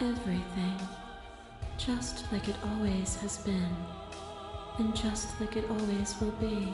Everything. Just like it always has been. And just like it always will be.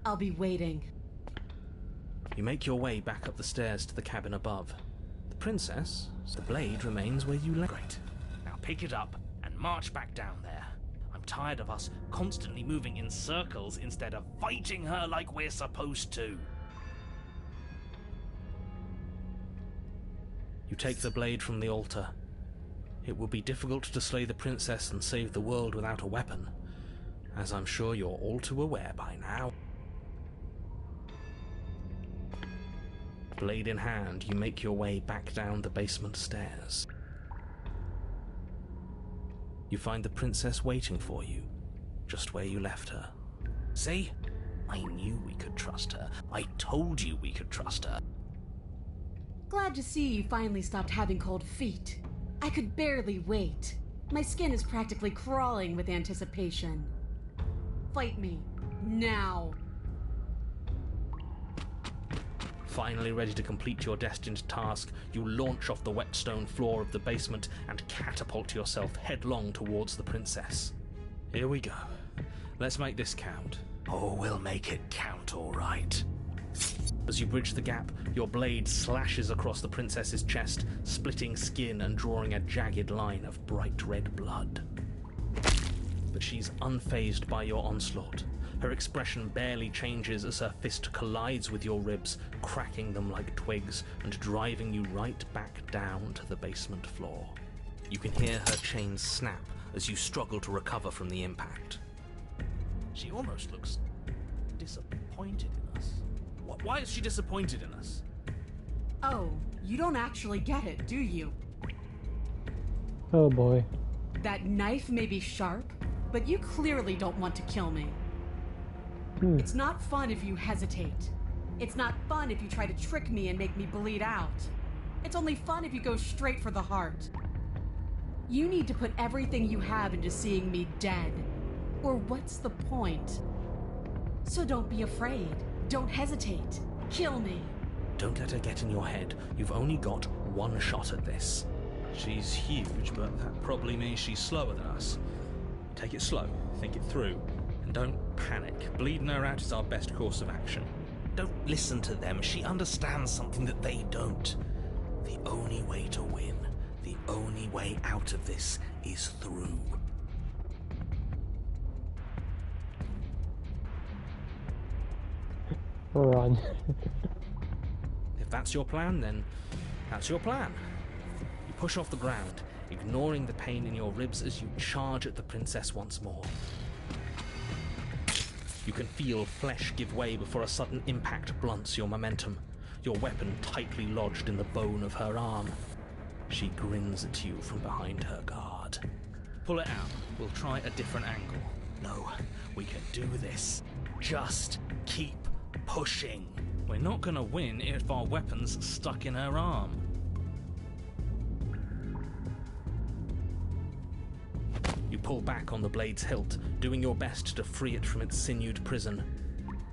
I'll be waiting. You make your way back up the stairs to the cabin above. The princess, the blade remains where you left. Great. Now pick it up and march back down there. I'm tired of us constantly moving in circles instead of fighting her like we're supposed to. You take the blade from the altar. It would be difficult to slay the princess and save the world without a weapon, as I'm sure you're all too aware by now. Blade in hand, you make your way back down the basement stairs. You find the princess waiting for you, just where you left her. See? I knew we could trust her. I told you we could trust her. Glad to see you finally stopped having cold feet. I could barely wait. My skin is practically crawling with anticipation. Fight me. Now. Finally ready to complete your destined task, you launch off the wet stone floor of the basement and catapult yourself headlong towards the princess. Here we go. Let's make this count. Oh, we'll make it count, all right. As you bridge the gap, your blade slashes across the princess's chest, splitting skin and drawing a jagged line of bright red blood. But she's unfazed by your onslaught. Her expression barely changes as her fist collides with your ribs, cracking them like twigs and driving you right back down to the basement floor. You can hear her chains snap as you struggle to recover from the impact. She almost looks disappointed in us. Why is she disappointed in us? Oh, you don't actually get it, do you? Oh boy. That knife may be sharp, but you clearly don't want to kill me. It's not fun if you hesitate. It's not fun if you try to trick me and make me bleed out. It's only fun if you go straight for the heart. You need to put everything you have into seeing me dead. Or what's the point? So don't be afraid. Don't hesitate. Kill me. Don't let her get in your head. You've only got one shot at this. She's huge, but that probably means she's slower than us. Take it slow, think it through, and don't panic. Bleeding her out is our best course of action. Don't listen to them. She understands something that they don't. The only way to win, the only way out of this is through. Run. If that's your plan, then that's your plan. You push off the ground, ignoring the pain in your ribs as you charge at the princess once more. You can feel flesh give way before a sudden impact blunts your momentum. your weapon tightly lodged in the bone of her arm. She grins at you from behind her guard. Pull it out. We'll try a different angle. No, we can do this. Just keep pushing. We're not gonna win if our weapon's stuck in her arm. You pull back on the blade's hilt, doing your best to free it from its sinewed prison.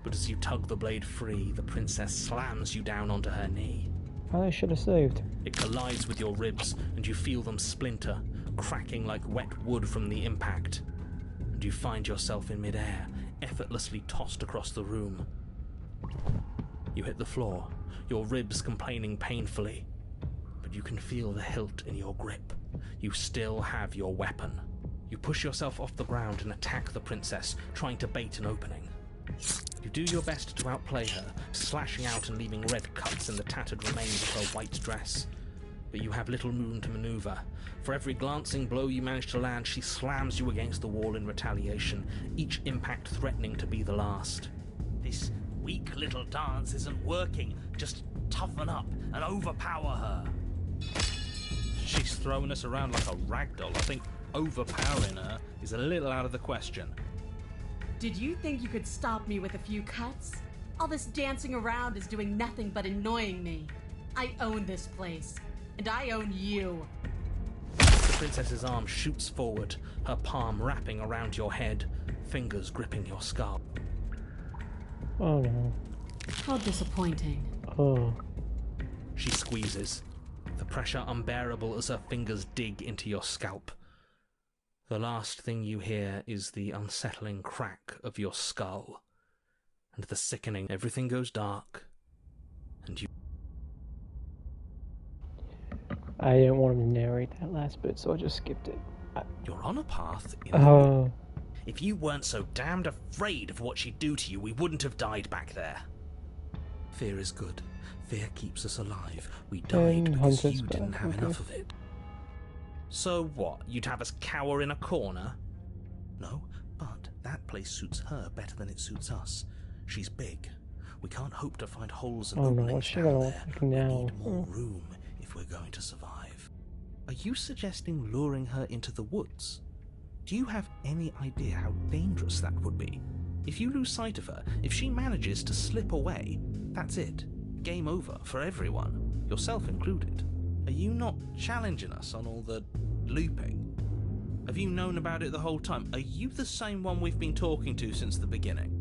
But as you tug the blade free, the princess slams you down onto her knee. I should have saved. It collides with your ribs, and you feel them splinter, cracking like wet wood from the impact. And you find yourself in midair, effortlessly tossed across the room. You hit the floor, your ribs complaining painfully. But you can feel the hilt in your grip. You still have your weapon. You push yourself off the ground and attack the princess, trying to bait an opening. You do your best to outplay her, slashing out and leaving red cuts in the tattered remains of her white dress. But you have little room to maneuver. For every glancing blow you manage to land, she slams you against the wall in retaliation, each impact threatening to be the last. This weak little dance isn't working. Just toughen up and overpower her. She's throwing us around like a ragdoll. I think overpowering her is a little out of the question. Did you think you could stop me with a few cuts? All this dancing around is doing nothing but annoying me. I own this place, and I own you. The princess's arm shoots forward, her palm wrapping around your head, fingers gripping your skull. Oh no. How disappointing. Oh. She squeezes, the pressure unbearable as her fingers dig into your scalp. The last thing you hear is the unsettling crack of your skull, and the sickening everything goes dark, and you... I didn't want him to narrate that last bit, so I just skipped it. You're on a path in the Oh. If you weren't so damned afraid of what she'd do to you, we wouldn't have died back there. Fear is good. Fear keeps us alive. We died because you didn't have enough of it. So what, you'd have us cower in a corner? No, but that place suits her better than it suits us. She's big. We can't hope to find holes and openings down there. We need more room if we're going to survive. Are you suggesting luring her into the woods? Do you have any idea how dangerous that would be? If you lose sight of her, if she manages to slip away, that's it. Game over for everyone, yourself included. Are you not challenging us on all the looping? Have you known about it the whole time? Are you the same one we've been talking to since the beginning?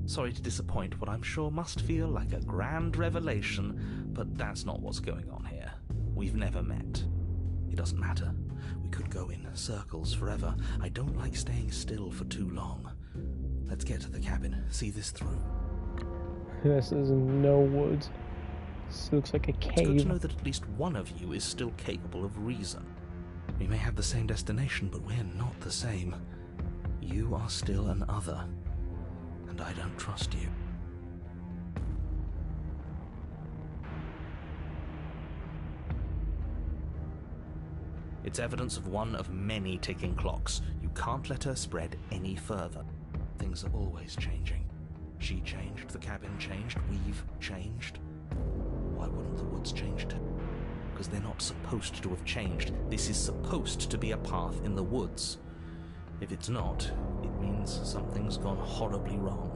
Sorry to disappoint what I'm sure must feel like a grand revelation, but that's not what's going on here. We've never met. It doesn't matter. We could go in circles forever. I don't like staying still for too long. Let's get to the cabin, see this through. This is no woods. This looks like a cave. It's good to know that at least one of you is still capable of reason. We may have the same destination, but we're not the same. You are still an other, and I don't trust you. It's evidence of one of many ticking clocks. You can't let her spread any further. Things are always changing. She changed, the cabin changed, we've changed. Why wouldn't the woods change too? Because they're not supposed to have changed. This is supposed to be a path in the woods. If it's not, it means something's gone horribly wrong.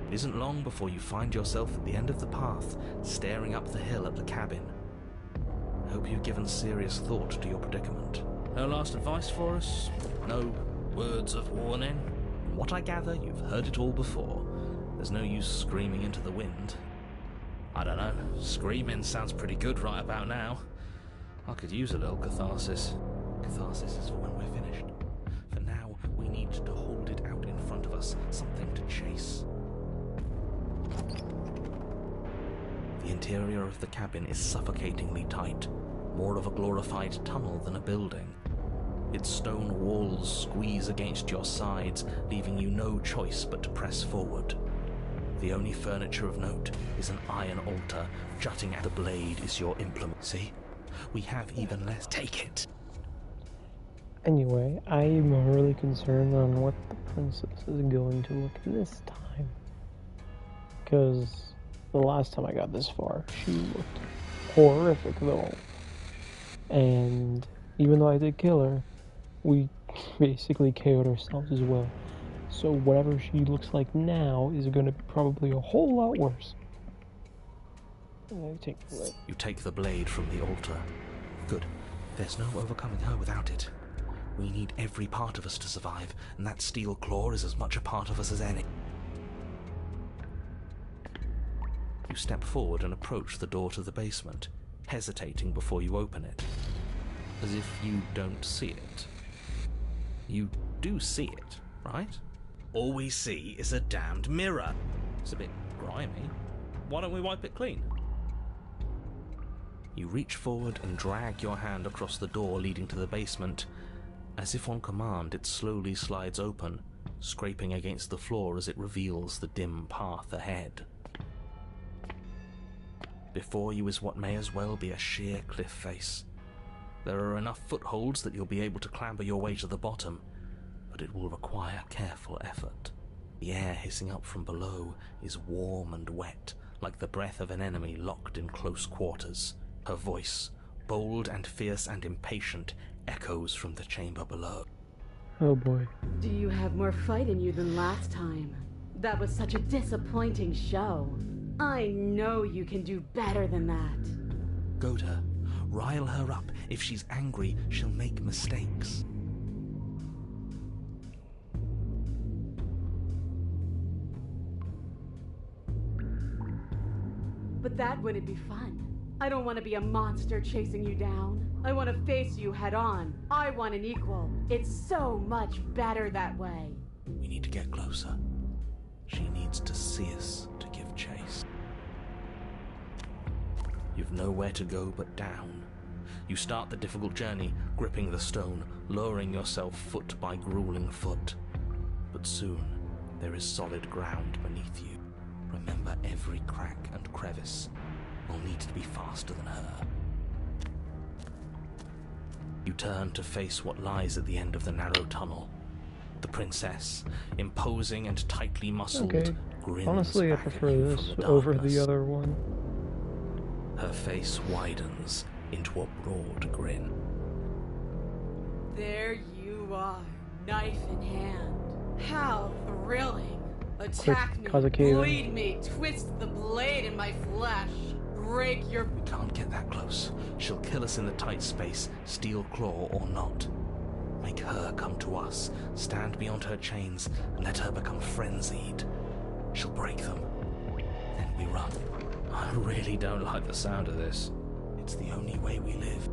It isn't long before you find yourself at the end of the path, staring up the hill at the cabin. I hope you've given serious thought to your predicament. Her last advice for us? No words of warning? From what I gather, you've heard it all before. There's no use screaming into the wind. I don't know, screaming sounds pretty good right about now. I could use a little catharsis. Catharsis is for when we're finished. For now, we need to hold it out in front of us, something to chase. The interior of the cabin is suffocatingly tight, more of a glorified tunnel than a building. Its stone walls squeeze against your sides, leaving you no choice but to press forward. The only furniture of note is an iron altar, jutting at the blade is your implement. See? We have even less. Take it! Anyway, I'm really concerned on what the princess is going to look this time. Because the last time I got this far, she looked horrific though. And even though I did kill her, we basically KO'd ourselves as well. So whatever she looks like now is going to be probably a whole lot worse. You take the blade from the altar. Good. There's no overcoming her without it. We need every part of us to survive, and that steel claw is as much a part of us as any. You step forward and approach the door to the basement, hesitating before you open it, as if you don't see it. You do see it, right? All we see is a damned mirror. It's a bit grimy. Why don't we wipe it clean? You reach forward and drag your hand across the door leading to the basement. As if on command, it slowly slides open, scraping against the floor as it reveals the dim path ahead. Before you is what may as well be a sheer cliff face. There are enough footholds that you'll be able to clamber your way to the bottom, but it will require careful effort. The air hissing up from below is warm and wet, like the breath of an enemy locked in close quarters. Her voice, bold and fierce and impatient, echoes from the chamber below. Oh boy. Do you have more fight in you than last time? That was such a disappointing show. I know you can do better than that. Goad her. Rile her up. If she's angry, she'll make mistakes. But that wouldn't be fun. I don't want to be a monster chasing you down. I want to face you head on. I want an equal. It's so much better that way. We need to get closer. She needs to see us to give chase. You've nowhere to go but down. You start the difficult journey, gripping the stone, lowering yourself foot by grueling foot. But soon, there is solid ground beneath you. Remember every crack and crevice. You'll need to be faster than her. You turn to face what lies at the end of the narrow tunnel. The princess, imposing and tightly muscled, grins Honestly, I back at prefer you this from the over darkness. the other one. Her face widens into a broad grin. There you are, knife in hand. How thrilling. Attack me, bleed me, twist the blade in my flesh, break your... We can't get that close. She'll kill us in the tight space, steel claw or not. Make her come to us, stand beyond her chains, and let her become frenzied. She'll break them. Then we run. I really don't like the sound of this. It's the only way we live.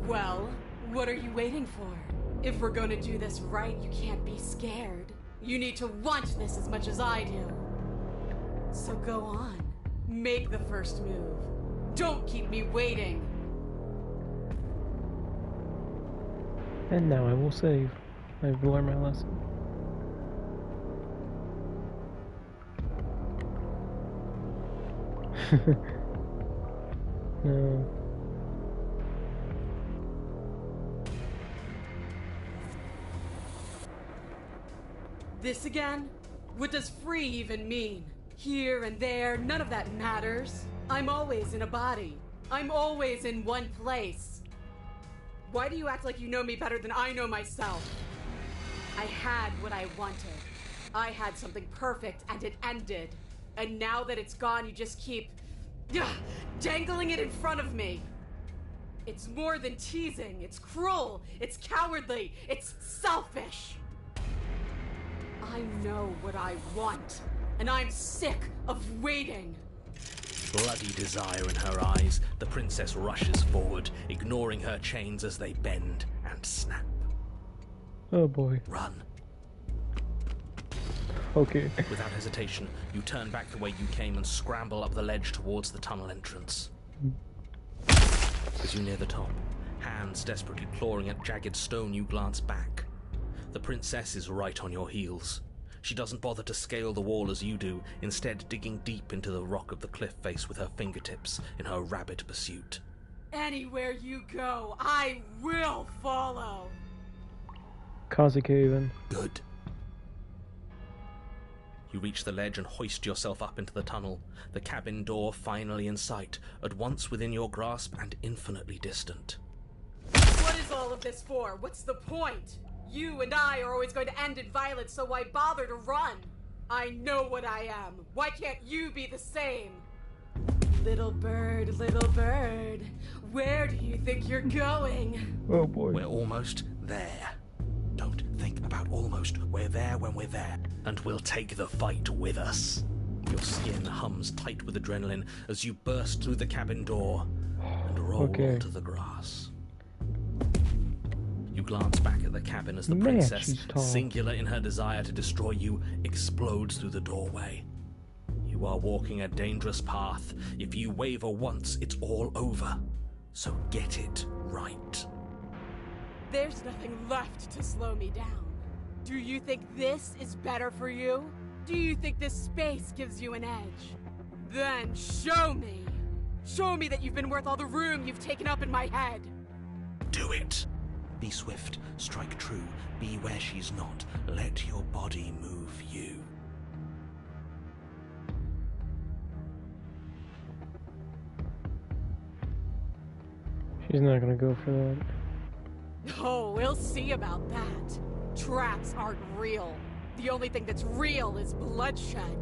Well, what are you waiting for? If we're going to do this right, you can't be scared. You need to want this as much as I do. So go on. Make the first move. Don't keep me waiting. And now I will save. I've learned my lesson. No. This again? What does free even mean? Here and there, none of that matters. I'm always in a body. I'm always in one place. Why do you act like you know me better than I know myself? I had what I wanted. I had something perfect and it ended. And now that it's gone, you just keep dangling it in front of me. It's more than teasing. It's cruel. It's cowardly. It's selfish. I know what I want, and I'm sick of waiting. Bloody desire in her eyes, the princess rushes forward, ignoring her chains as they bend and snap. Oh boy. Run. Okay. Without hesitation, you turn back the way you came and scramble up the ledge towards the tunnel entrance. As you near the top, hands desperately clawing at jagged stone, you glance back. The princess is right on your heels. She doesn't bother to scale the wall as you do, instead digging deep into the rock of the cliff face with her fingertips in her rabid pursuit. Anywhere you go, I will follow. Cause a cave-in. Good. You reach the ledge and hoist yourself up into the tunnel, the cabin door finally in sight, at once within your grasp and infinitely distant. What is all of this for? What's the point? You and I are always going to end in violence, so why bother to run? I know what I am. Why can't you be the same? Little bird, where do you think you're going? Oh boy. We're almost there. Don't think about almost. We're there when we're there, and we'll take the fight with us. Your skin hums tight with adrenaline as you burst through the cabin door and roll onto the grass. You glance back at the cabin as the princess, singular in her desire to destroy you, explodes through the doorway. You are walking a dangerous path. If you waver once, it's all over. So get it right. There's nothing left to slow me down. Do you think this is better for you? Do you think this space gives you an edge? Then show me. Show me that you've been worth all the room you've taken up in my head. Do it. Be swift, strike true, be where she's not. Let your body move you. She's not gonna go for that. Oh, we'll see about that. Traps aren't real. The only thing that's real is bloodshed.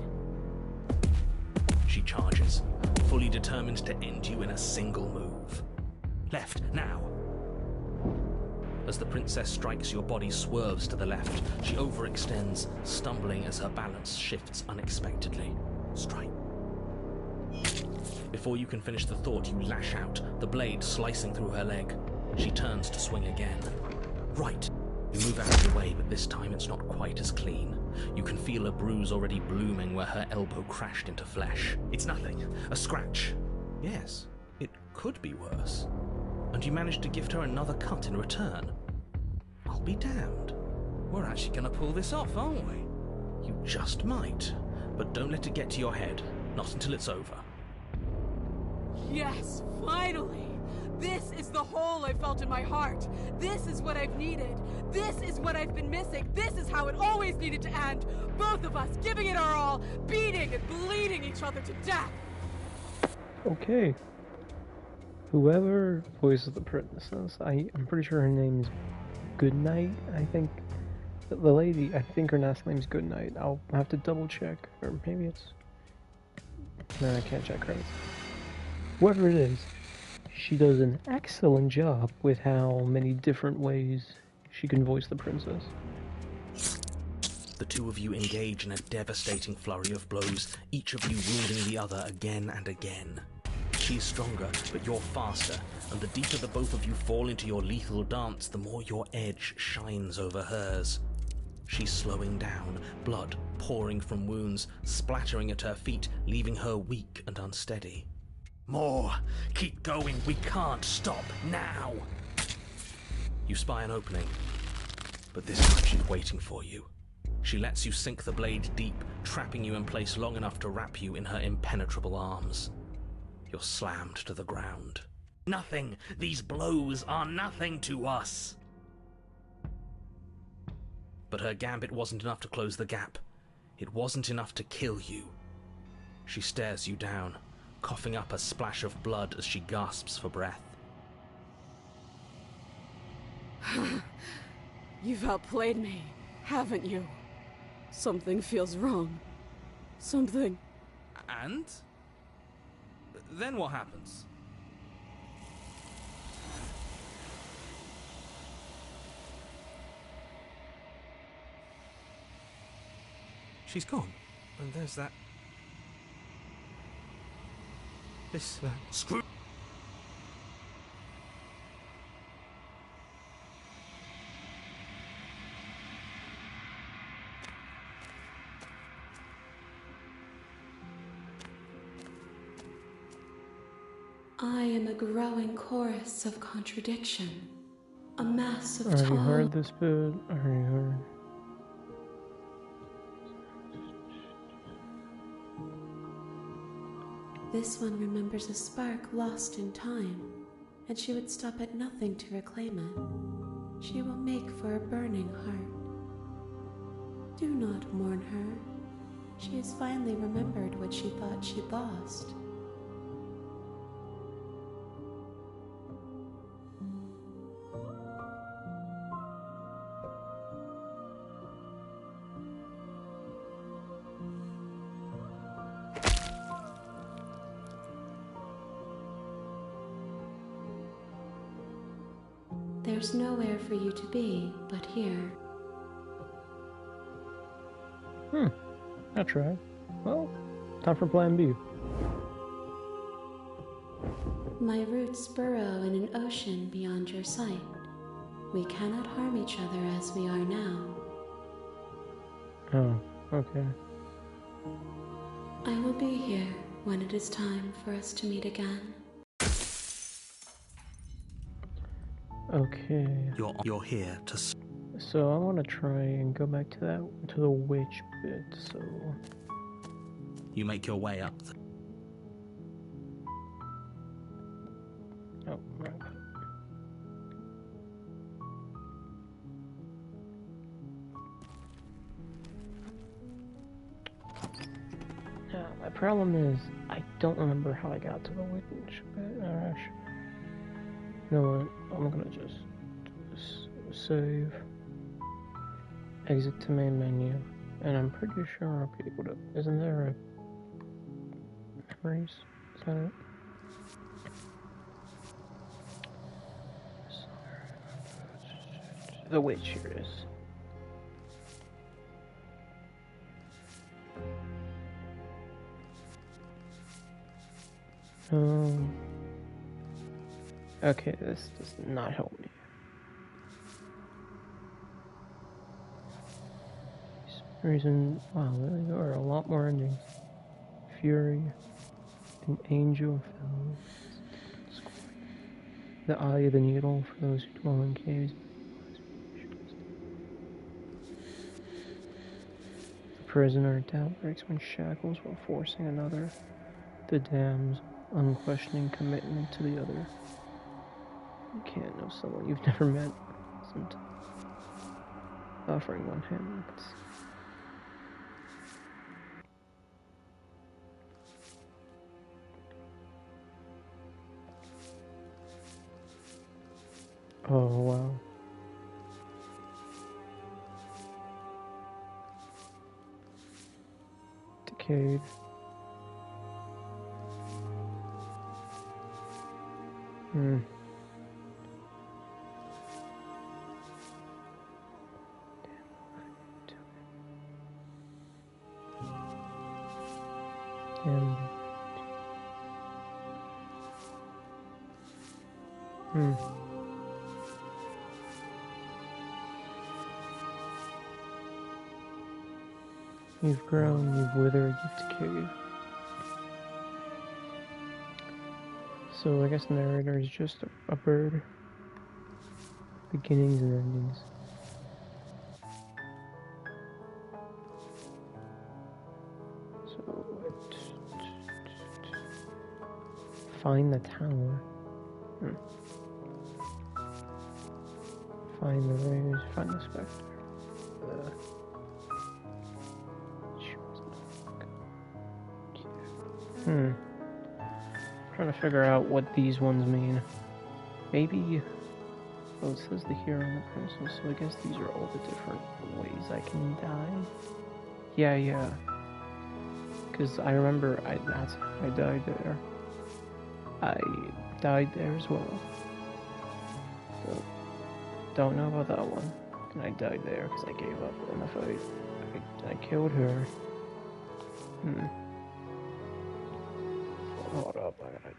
She charges, fully determined to end you in a single move. Left, now. As the princess strikes, your body swerves to the left. She overextends, stumbling as her balance shifts unexpectedly. Strike. Before you can finish the thought, you lash out, the blade slicing through her leg. She turns to swing again. Right. You move out of the way, but this time it's not quite as clean. You can feel a bruise already blooming where her elbow crashed into flesh. It's nothing. A scratch. Yes, it could be worse. And you managed to gift her another cut in return. I'll be damned. We're actually going to pull this off, aren't we? You just might. But don't let it get to your head. Not until it's over. Yes, finally! This is the hole I've felt in my heart. This is what I've needed. This is what I've been missing. This is how it always needed to end. Both of us giving it our all, beating and bleeding each other to death. Okay. Whoever voices the princess, I'm pretty sure her name's Goodnight, I think. The lady, I think her last name's Goodnight. I'll have to double check. Or maybe it's... No, I can't check credits. Whoever it is, she does an excellent job with how many different ways she can voice the princess. The two of you engage in a devastating flurry of blows, each of you wounding the other again and again. She's stronger, but you're faster, and the deeper the both of you fall into your lethal dance, the more your edge shines over hers. She's slowing down, blood pouring from wounds, splattering at her feet, leaving her weak and unsteady. More! Keep going! We can't stop now! You spy an opening, but this time she's waiting for you. She lets you sink the blade deep, trapping you in place long enough to wrap you in her impenetrable arms. You're slammed to the ground. Nothing! These blows are nothing to us! But her gambit wasn't enough to close the gap. It wasn't enough to kill you. She stares you down, coughing up a splash of blood as she gasps for breath. You've outplayed me, haven't you? Something feels wrong. Something... And? Then what happens? She's gone. And there's that... Screw... I am a growing chorus of contradiction, a mass of Already tall... heard this bit, already heard. This one remembers a spark lost in time, and she would stop at nothing to reclaim it. she will make for a burning heart. Do not mourn her. She has finally remembered what she thought she'd lost. There's nowhere for you to be but here. That's right. Well, time for plan B. My roots burrow in an ocean beyond your sight. We cannot harm each other as we are now. Oh, okay. I will be here when it is time for us to meet again. Okay. You're here to... So I want to try and go back to the witch bit, so... You make your way up. Oh, right. Now, my problem is, I don't remember how I got to the witch bit. Alright. You know what? I'm gonna just save. Exit to main menu. And I'm pretty sure I'll be able to... Isn't there a... Memories? Is that it? The witch, here it is. Okay, this does not help me. Reason, wow, there are a lot more endings. Fury, an angel fell. The eye of the needle for those who dwell in caves. The prisoner, doubt breaks when shackles while forcing another. The damned, unquestioning commitment to the other. You can't know someone you've never met. Sometimes offering one hand. Oh, wow. Decayed. You've grown, you've withered, you've decayed. So I guess the narrator is just a bird. Beginnings and endings. So find the tower. Find the rays, find the spectre. Trying to figure out what these ones mean. Maybe... Oh, it says the hero and the princess, so I guess these are all the different ways I can die. Yeah. Because I remember I died there. I died there as well. So, don't know about that one. And I died there because I gave up in the fight. I killed her. Hold up, I gotta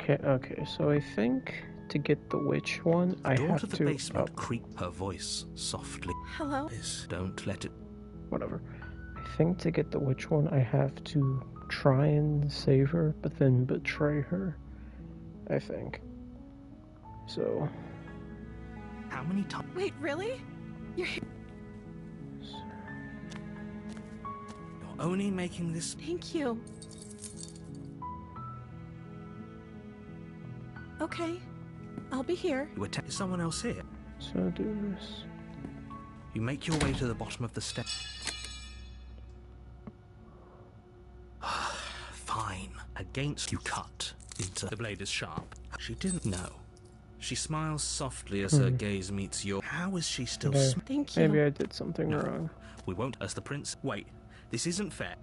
Okay, so I think to get the witch one, I Door have to the to... basement creak her voice softly. Hello? Don't let it... Whatever. I think to get the witch one, I have to try and save her, but then betray her. I think. So... How many times? Wait, really? You're Only making this... Thank you. Okay. I'll be here. You attack someone else here. So do this. You make your way to the bottom of the step. Fine. Against you cut into... The blade is sharp. She didn't know. She smiles softly as her gaze meets your... How is she still... Okay. Thank you. Maybe I did something wrong. We won't as the prince... Wait. This isn't fair.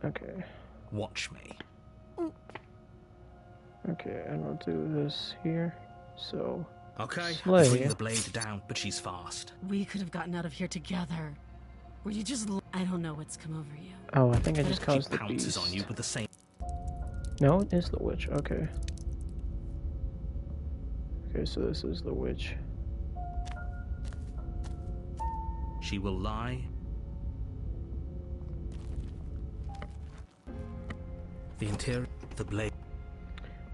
Okay. Watch me. Okay, and I'll do this here. So... Okay. Slay. Bring the blade down, but she's fast. We could have gotten out of here together. Were you just... I don't know what's come over you. Oh, I think I just She caused the pounces beast. on you with the same... No, it is the witch. Okay. Okay, so this is the witch. She will lie. The interior... The blade...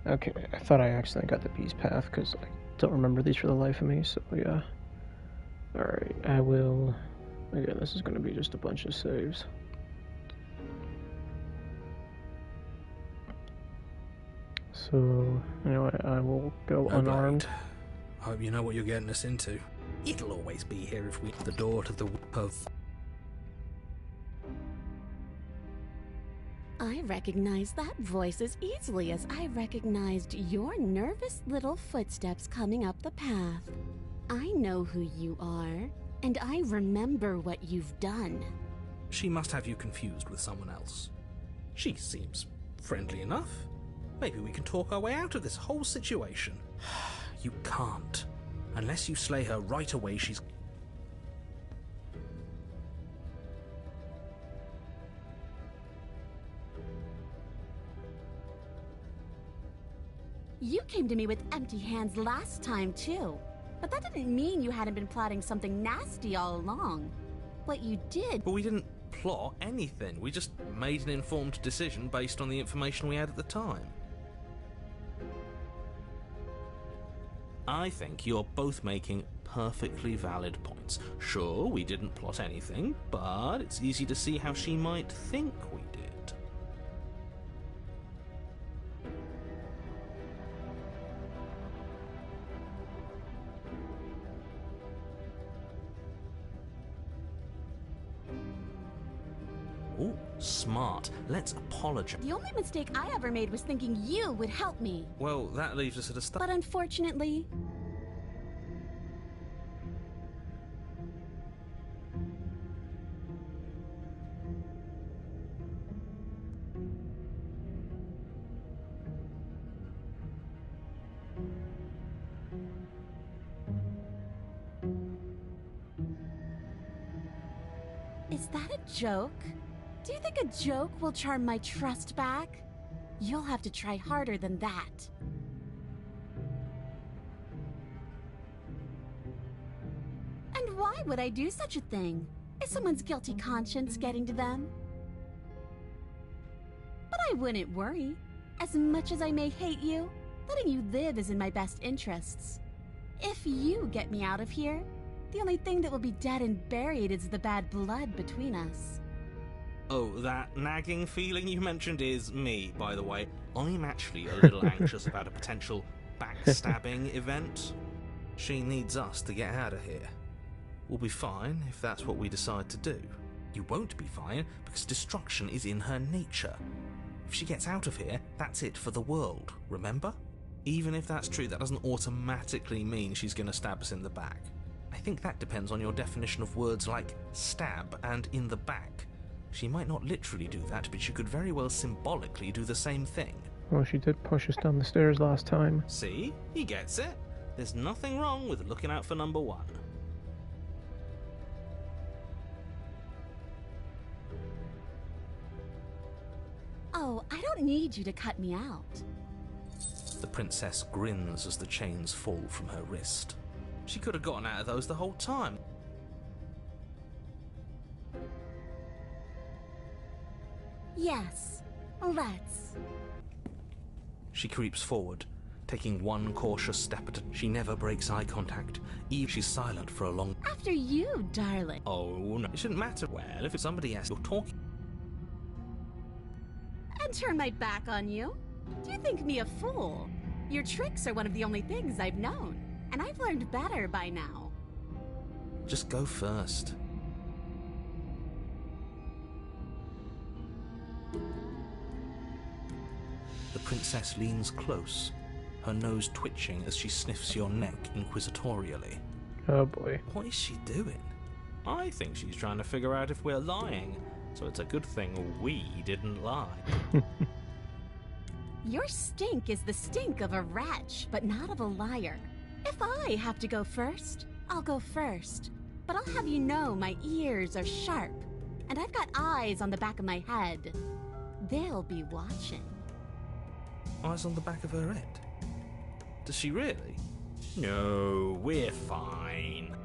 Okay, I thought I accidentally got the beast path because I don't remember these for the life of me, so yeah. Alright, I will... Again, this is going to be just a bunch of saves. So, you know what, I will go unarmed. Hope you know what you're getting us into. It'll always be here if we... The door to the path. I recognize that voice as easily as I recognized your nervous little footsteps coming up the path. I know who you are, and I remember what you've done. She must have you confused with someone else. She seems friendly enough. Maybe we can talk our way out of this whole situation. You can't. Unless you slay her right away, she's... You came to me with empty hands last time, too. But that didn't mean you hadn't been plotting something nasty all along. What you did... But we didn't plot anything. We just made an informed decision based on the information we had at the time. I think you're both making perfectly valid points. Sure, we didn't plot anything, but it's easy to see how she might think we did. Ooh, smart. Let's apologize. The only mistake I ever made was thinking you would help me. Well, that leaves us at a start. But unfortunately... Is that a joke? Do you think a joke will charm my trust back? You'll have to try harder than that. And why would I do such a thing? Is someone's guilty conscience getting to them? But I wouldn't worry. As much as I may hate you, letting you live is in my best interests. If you get me out of here, the only thing that will be dead and buried is the bad blood between us. Oh, that nagging feeling you mentioned is me, by the way. I'm actually a little anxious about a potential backstabbing event. She needs us to get out of here. We'll be fine if that's what we decide to do. You won't be fine because destruction is in her nature. If she gets out of here, that's it for the world, remember? Even if that's true, that doesn't automatically mean she's going to stab us in the back. I think that depends on your definition of words like stab and in the back. She might not literally do that, but she could very well symbolically do the same thing. Well, she did push us down the stairs last time. See? He gets it. There's nothing wrong with looking out for number one. Oh, I don't need you to cut me out. The princess grins as the chains fall from her wrist. She could have gotten out of those the whole time. Yes, let's. She creeps forward, taking one cautious step at a... She never breaks eye contact. She's silent for a long... After you, darling. Oh, no. It shouldn't matter. Well, if somebody asks, you're talking... And turn my back on you? Do you think me a fool? Your tricks are one of the only things I've known, and I've learned better by now. Just go first. The princess leans close, her nose twitching as she sniffs your neck inquisitorially. Oh boy. What is she doing? I think she's trying to figure out if we're lying, so it's a good thing we didn't lie. Your stink is the stink of a wretch, but not of a liar. If I have to go first, I'll go first. But I'll have you know my ears are sharp, and I've got eyes on the back of my head. They'll be watching. Eyes on the back of her head? Does she really? No, we're fine.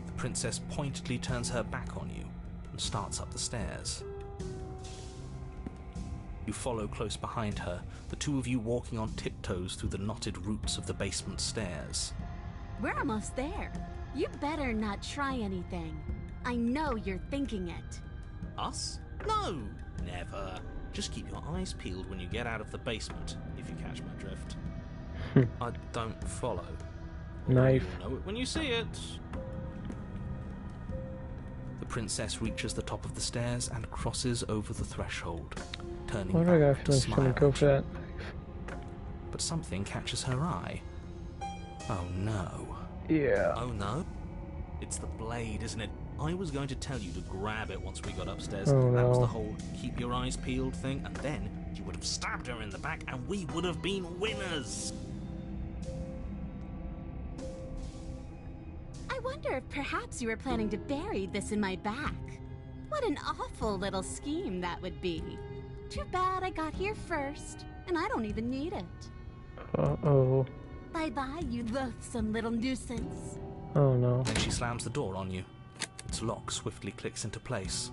The princess pointedly turns her back on you and starts up the stairs. You follow close behind her, the two of you walking on tiptoes through the knotted roots of the basement stairs. We're almost there. You better not try anything. I know you're thinking it. Us? No, never. Just keep your eyes peeled when you get out of the basement, if you catch my drift. I don't follow. Knife. You'll know it when you see it. The princess reaches the top of the stairs and crosses over the threshold, turning Why do I back feel to like she's gonna smile go at for you. that knife? But something catches her eye. Oh no. Yeah. Oh no? It's the blade, isn't it? I was going to tell you to grab it once we got upstairs. Oh, that was no. the whole keep your eyes peeled thing, and then you would have stabbed her in the back and we would have been winners. I wonder if perhaps you were planning to bury this in my back. What an awful little scheme that would be. Too bad I got here first, and I don't even need it. Uh-oh. Bye-bye, you loathsome little nuisance. Oh no. Then she slams the door on you. Its lock swiftly clicks into place.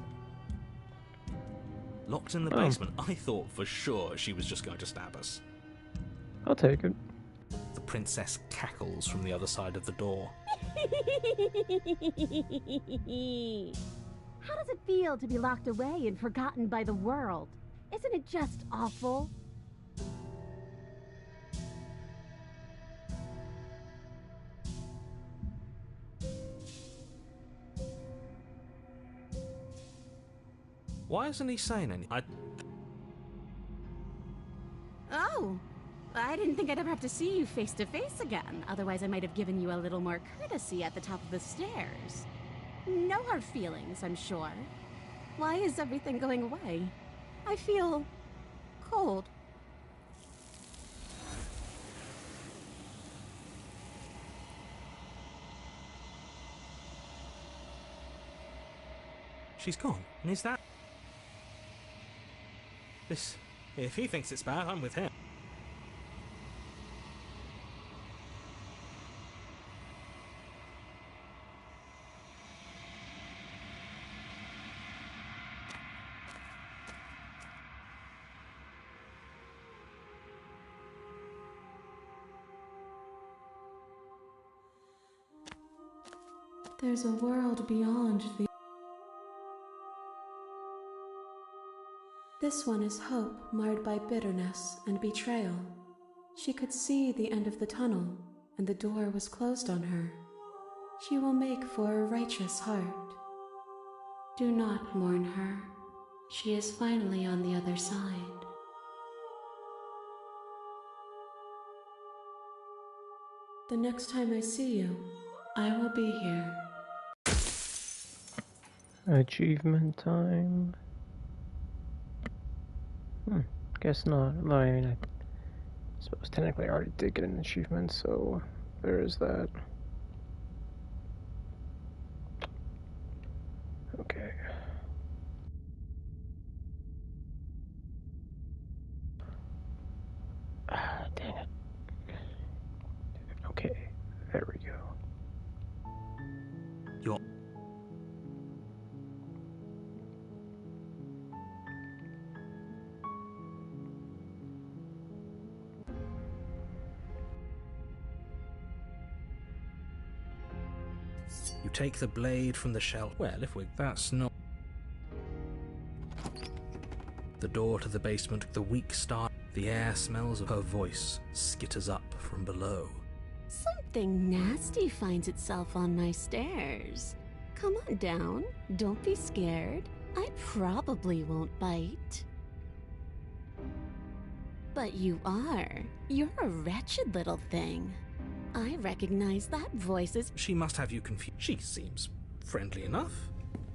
Locked in the Oh. basement, I thought for sure she was just going to stab us. I'll take it. The princess cackles from the other side of the door. How does it feel to be locked away and forgotten by the world? Isn't it just awful? Why isn't he saying anything? Oh, I didn't think I'd ever have to see you face to face again. Otherwise, I might have given you a little more courtesy at the top of the stairs. No hard feelings, I'm sure. Why is everything going away? I feel cold. She's gone. And is that... This, if he thinks it's bad, I'm with him. There's a world beyond the... This one is hope marred by bitterness and betrayal. She could see the end of the tunnel, and the door was closed on her. She will make for a righteous heart. Do not mourn her. She is finally on the other side. The next time I see you, I will be here. Achievement time. Guess not. Well, I mean, I suppose technically I already did get an achievement, so there is that. Okay. Ah, dang it. You take the blade from the shelf. Well, if we're... That's not... The door to the basement, the weak start. The air smells of her voice skitters up from below. Something nasty finds itself on my stairs. Come on down. Don't be scared. I probably won't bite. But you are. You're a wretched little thing. I recognize that voice as... She must have you confused. She seems friendly enough.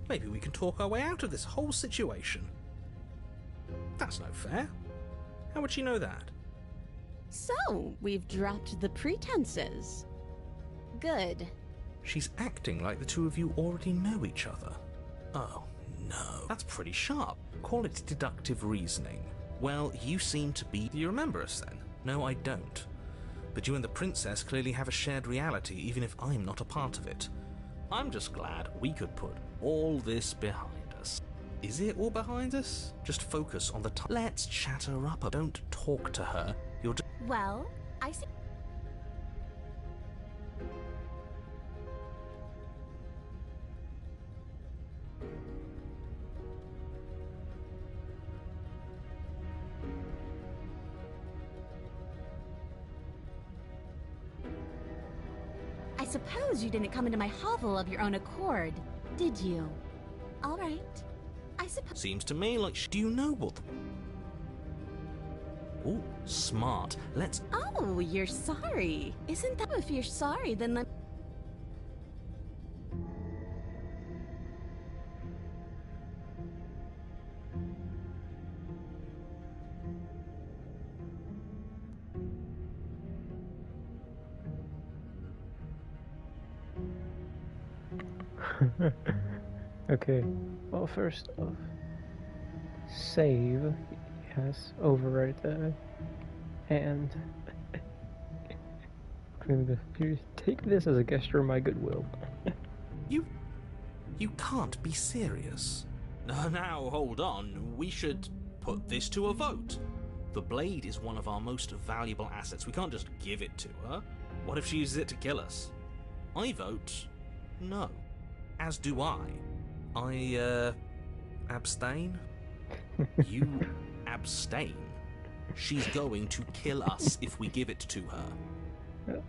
Maybe we can talk our way out of this whole situation. That's no fair. How would she know that? So, we've dropped the pretenses. Good. She's acting like the two of you already know each other. Oh, no. That's pretty sharp. Call it deductive reasoning. Well, you seem to be... Do you remember us then? No, I don't. But you and the princess clearly have a shared reality, even if I'm not a part of it. I'm just glad we could put all this behind us. Is it all behind us? Just focus on the time. Let's chat her up. Don't talk to her. You're just... Well, I see... I suppose you didn't come into my hovel of your own accord, did you? All right. I suppose... Seems to me like... Do you know what... Ooh, smart. Let's... Oh, you're sorry. Isn't that... If you're sorry, then let... Okay, well, first off, save, yes, overwrite that, and take this as a gesture of my goodwill. You can't be serious. Now, hold on. We should put this to a vote. The blade is one of our most valuable assets. We can't just give it to her. What if she uses it to kill us? I vote no. As do I. I abstain? You abstain? She's going to kill us if we give it to her.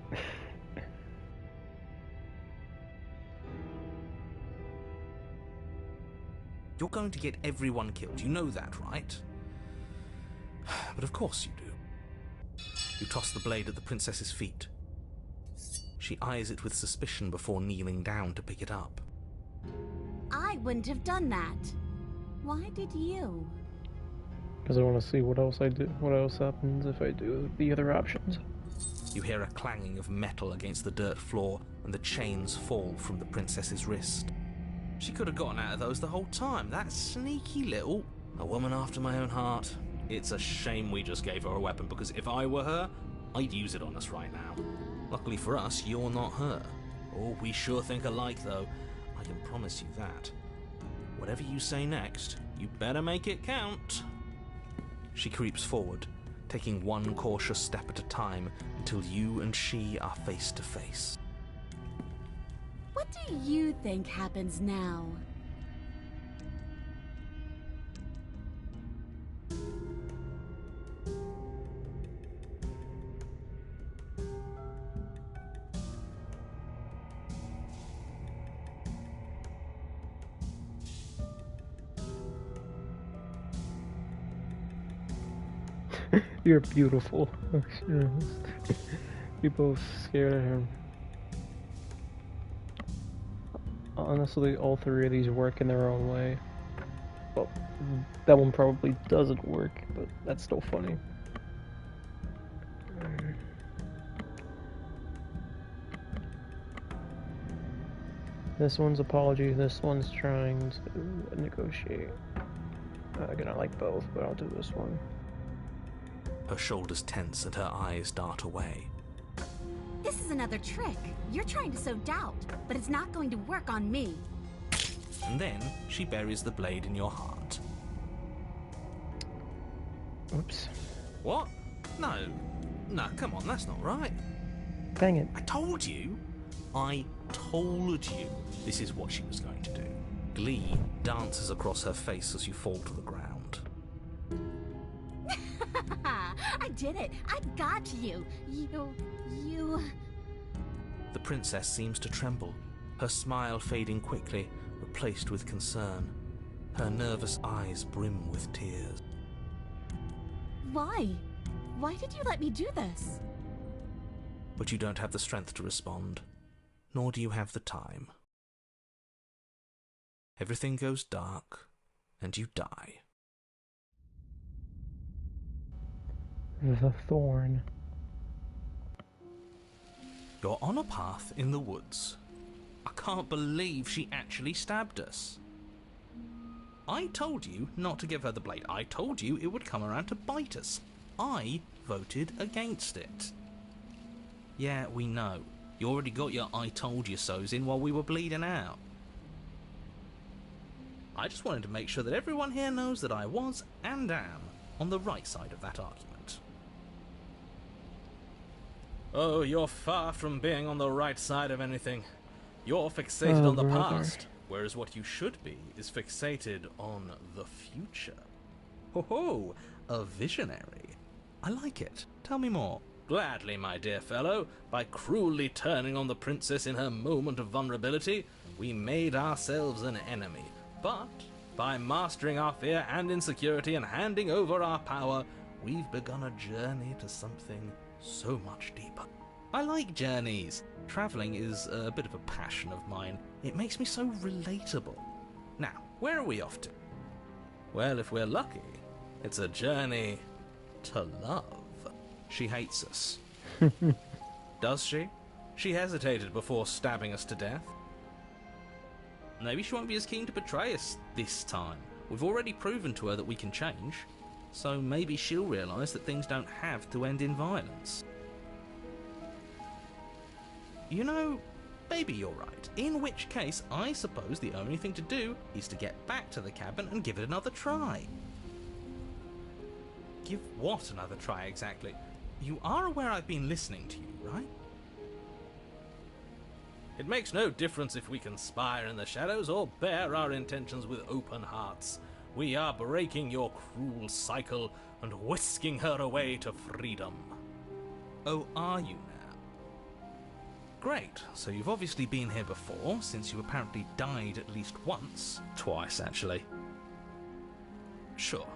You're going to get everyone killed. You know that, right? But of course you do. You toss the blade at the princess's feet. She eyes it with suspicion before kneeling down to pick it up. I wouldn't have done that. Why did you? Because I want to see what else I do. What else happens if I do the other options. You hear a clanging of metal against the dirt floor, and the chains fall from the princess's wrist. She could have gotten out of those the whole time. That sneaky little... A woman after my own heart. It's a shame we just gave her a weapon, because if I were her, I'd use it on us right now. Luckily for us, you're not her. Oh, we sure think alike, though. I can promise you that. Whatever you say next, you better make it count. She creeps forward, taking one cautious step at a time until you and she are face to face. What do you think happens now? You're beautiful. You both scared of him. Honestly, all three of these work in their own way. Well, that one probably doesn't work, but that's still funny. This one's apology, this one's trying to negotiate. I'm gonna like both, but I'll do this one. Her shoulders tense and her eyes dart away. This is another trick. You're trying to sow doubt, but it's not going to work on me. And then she buries the blade in your heart. Oops. What? No, come on, that's not right. Dang it. I told you. I told you this is what she was going to do. Glee dances across her face as you fall to the ground. I did it! I got you! You... The princess seems to tremble, her smile fading quickly, replaced with concern. Her nervous eyes brim with tears. Why? Why did you let me do this? But you don't have the strength to respond, nor do you have the time. Everything goes dark, and you die. The thorn. You're on a path in the woods. I can't believe she actually stabbed us. I told you not to give her the blade. I told you it would come around to bite us. I voted against it. Yeah, we know. You already got your I told you so's in while we were bleeding out. I just wanted to make sure that everyone here knows that I was and am on the right side of that argument. Oh, you're far from being on the right side of anything. You're fixated on the past, whereas what you should be is fixated on the future. Ho ho, a visionary. I like it. Tell me more. Gladly, my dear fellow. By cruelly turning on the princess in her moment of vulnerability, we made ourselves an enemy. But by mastering our fear and insecurity and handing over our power, we've begun a journey to something so much deeper. I like journeys. Travelling is a bit of a passion of mine. It makes me so relatable. Now, where are we off to? Well, if we're lucky, it's a journey to love. She hates us. Does she? She hesitated before stabbing us to death. Maybe she won't be as keen to betray us this time. We've already proven to her that we can change. So maybe she'll realise that things don't have to end in violence. You know, maybe you're right. In which case, I suppose the only thing to do is to get back to the cabin and give it another try. Give what another try exactly? You are aware I've been listening to you, right? It makes no difference if we conspire in the shadows or bear our intentions with open hearts. We are breaking your cruel cycle and whisking her away to freedom. Oh, are you now? Great, so you've obviously been here before, since you apparently died at least once. Twice, actually. Sure.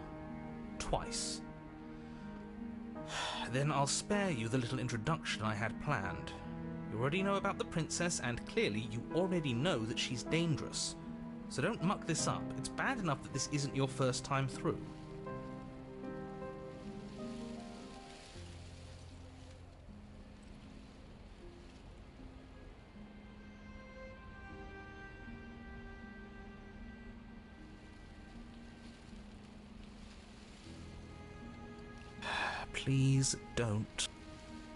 Twice. Then I'll spare you the little introduction I had planned. You already know about the princess, and clearly you already know that she's dangerous. So don't muck this up. It's bad enough that this isn't your first time through. Please don't.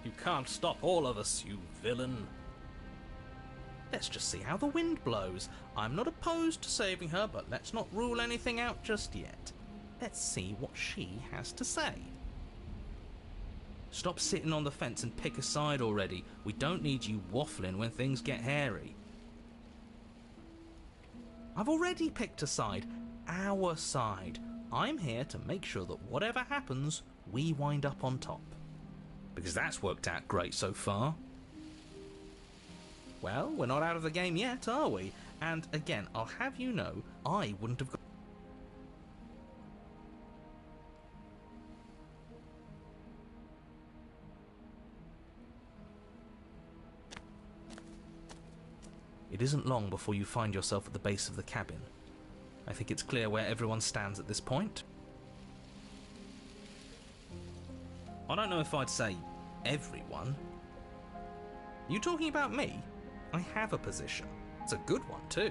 You can't stop all of us, you villain. Let's just see how the wind blows. I'm not opposed to saving her, but let's not rule anything out just yet. Let's see what she has to say. Stop sitting on the fence and pick a side already. We don't need you waffling when things get hairy. I've already picked a side. Our side. I'm here to make sure that whatever happens, we wind up on top. Because that's worked out great so far. Well, we're not out of the game yet, are we? And again, I'll have you know, I wouldn't have got... It isn't long before you find yourself at the base of the cabin. I think it's clear where everyone stands at this point. I don't know if I'd say everyone. You talking about me? I have a position. It's a good one too.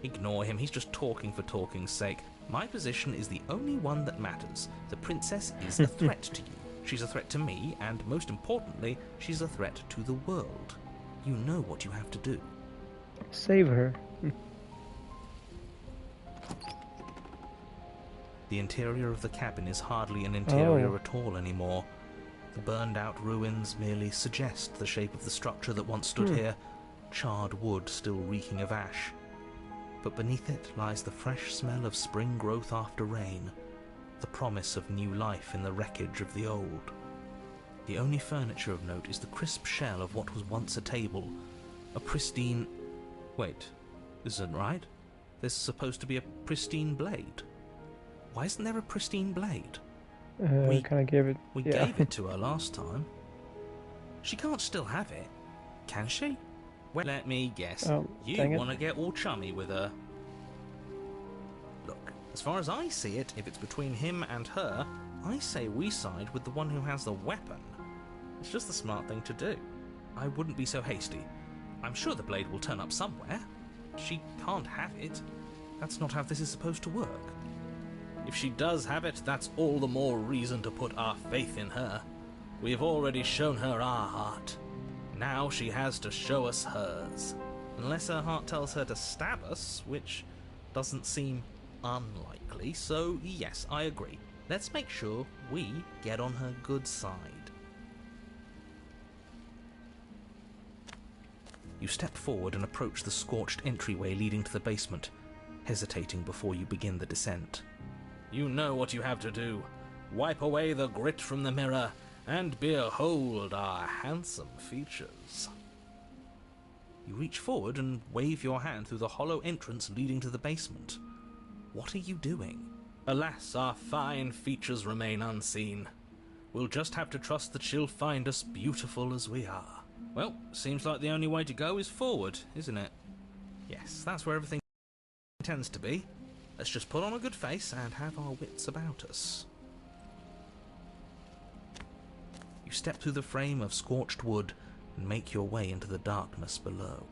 Ignore him, he's just talking for talking's sake. My position is the only one that matters. The princess is a threat to you. She's a threat to me, and most importantly, she's a threat to the world. You know what you have to do. Save her. The interior of the cabin is hardly an interior at all anymore. The burned out ruins merely suggest the shape of the structure that once stood here, charred wood still reeking of ash, but beneath it lies the fresh smell of spring growth after rain, the promise of new life in the wreckage of the old. The only furniture of note is the crisp shell of what was once a table, a pristine... Wait, this isn't right. There's supposed to be a pristine blade. Why isn't there a pristine blade? We kind of gave it... We gave it to her last time. She can't still have it, can she? Well, let me guess. You want to get all chummy with her. Look, as far as I see it, if it's between him and her, I say we side with the one who has the weapon. It's just the smart thing to do. I wouldn't be so hasty. I'm sure the blade will turn up somewhere. She can't have it. That's not how this is supposed to work. If she does have it, that's all the more reason to put our faith in her. We've already shown her our heart. Now she has to show us hers. Unless her heart tells her to stab us, which doesn't seem unlikely, so yes, I agree. Let's make sure we get on her good side. You step forward and approach the scorched entryway leading to the basement, hesitating before you begin the descent. You know what you have to do. Wipe away the grit from the mirror, and behold our handsome features. You reach forward and wave your hand through the hollow entrance leading to the basement. What are you doing? Alas, our fine features remain unseen. We'll just have to trust that she'll find us beautiful as we are. Well, seems like the only way to go is forward, isn't it? Yes, that's where everything tends to be. Let's just put on a good face and have our wits about us. You step through the frame of scorched wood and make your way into the darkness below.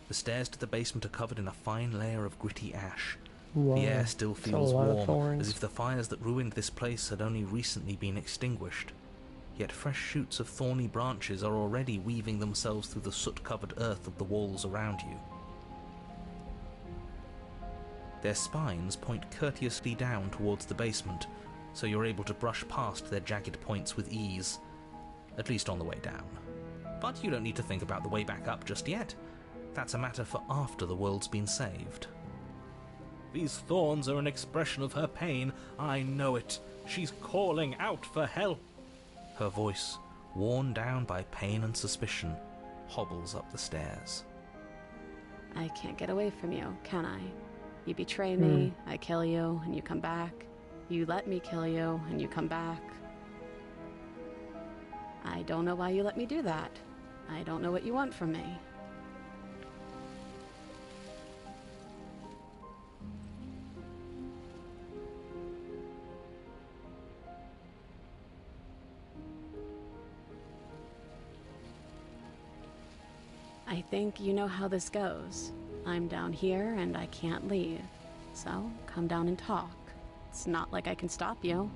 The stairs to the basement are covered in a fine layer of gritty ash. Wow. The air still feels warm, as if the fires that ruined this place had only recently been extinguished. Yet fresh shoots of thorny branches are already weaving themselves through the soot-covered earth of the walls around you. Their spines point courteously down towards the basement, so you're able to brush past their jagged points with ease, at least on the way down. But you don't need to think about the way back up just yet. That's a matter for after the world's been saved. These thorns are an expression of her pain. I know it. She's calling out for help. Her voice, worn down by pain and suspicion, hobbles up the stairs. I can't get away from you, can I? You betray me, I kill you, and you come back. You let me kill you, and you come back. I don't know why you let me do that. I don't know what you want from me. I think you know how this goes. I'm down here and I can't leave. So, come down and talk. It's not like I can stop you.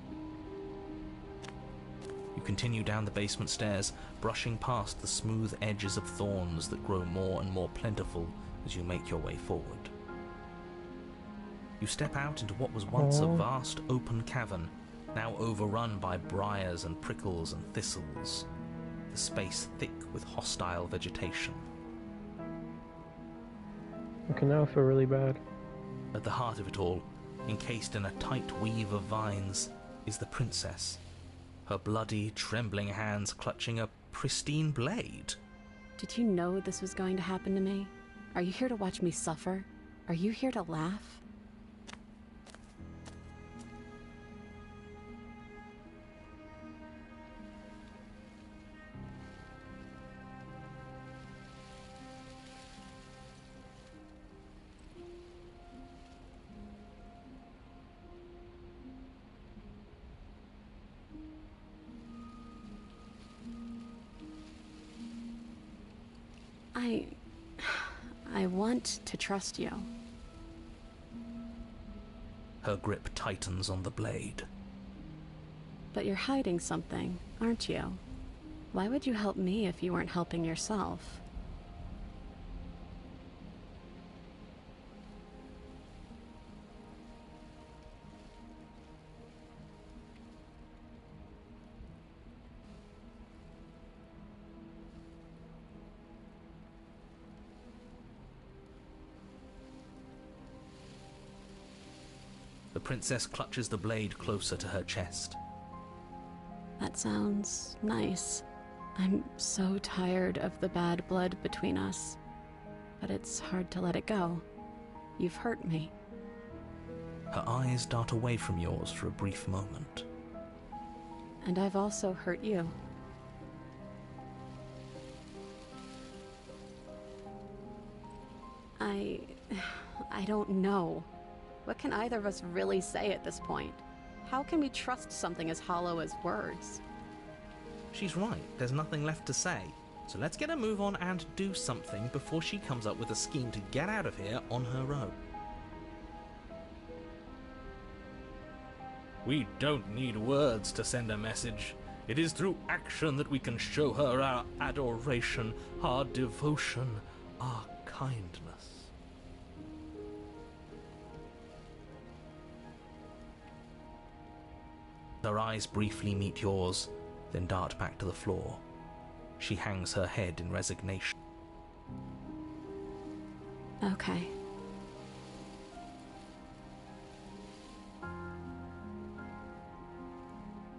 You continue down the basement stairs, brushing past the smooth edges of thorns that grow more and more plentiful as you make your way forward. You step out into what was once a vast open cavern, now overrun by briars and prickles and thistles, the space thick with hostile vegetation. I can now feel really bad. At the heart of it all, encased in a tight weave of vines, is the princess, her bloody, trembling hands clutching a pristine blade. Did you know this was going to happen to me? Are you here to watch me suffer? Are you here to laugh? I want to trust you. Her grip tightens on the blade. But you're hiding something, aren't you? Why would you help me if you weren't helping yourself? The princess clutches the blade closer to her chest. That sounds nice. I'm so tired of the bad blood between us, but it's hard to let it go. You've hurt me. Her eyes dart away from yours for a brief moment. And I've also hurt you. I don't know. What can either of us really say at this point? How can we trust something as hollow as words? She's right, there's nothing left to say. So let's get a move on and do something before she comes up with a scheme to get out of here on her own. We don't need words to send a message. It is through action that we can show her our adoration, our devotion, our kindness. Her eyes briefly meet yours, then dart back to the floor. She hangs her head in resignation. Okay.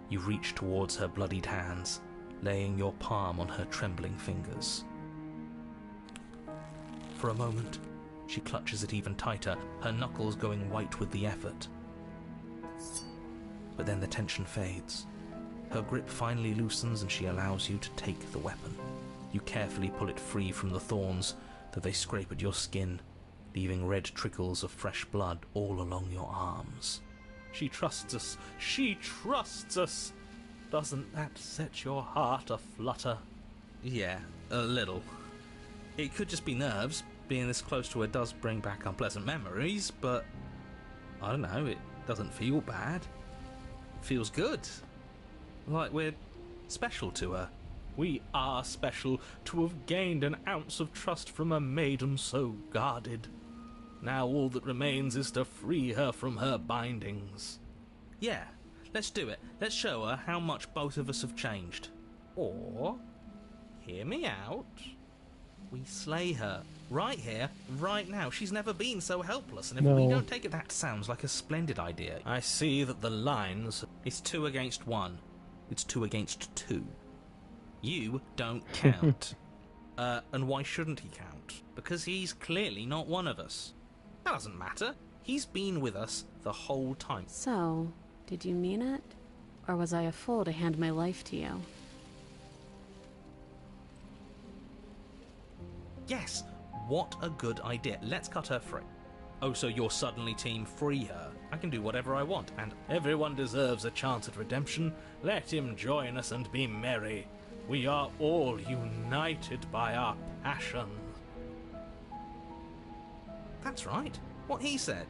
You reach towards her bloodied hands, laying your palm on her trembling fingers. For a moment, she clutches it even tighter, her knuckles going white with the effort. But then the tension fades. Her grip finally loosens and she allows you to take the weapon. You carefully pull it free from the thorns, though they scrape at your skin, leaving red trickles of fresh blood all along your arms. She trusts us. She trusts us. Doesn't that set your heart aflutter? Yeah, a little. It could just be nerves. Being this close to her does bring back unpleasant memories, but I don't know, it doesn't feel bad. It feels good. Like we're special to her. We are special to have gained an ounce of trust from a maiden so guarded. Now all that remains is to free her from her bindings. Yeah, let's do it. Let's show her how much both of us have changed. Or, hear me out, we slay her. Right here, right now. She's never been so helpless, and if we don't take it, that sounds like a splendid idea. I see that the lines, it's 2 against 1. It's 2 against 2. You don't count. And why shouldn't he count? Because he's clearly not one of us. That doesn't matter. He's been with us the whole time. So, did you mean it? Or was I a fool to hand my life to you? Yes, what a good idea. Let's cut her free. Oh, so you're suddenly team free her. I can do whatever I want, and everyone deserves a chance at redemption. Let him join us and be merry. We are all united by our passion. That's right. What he said.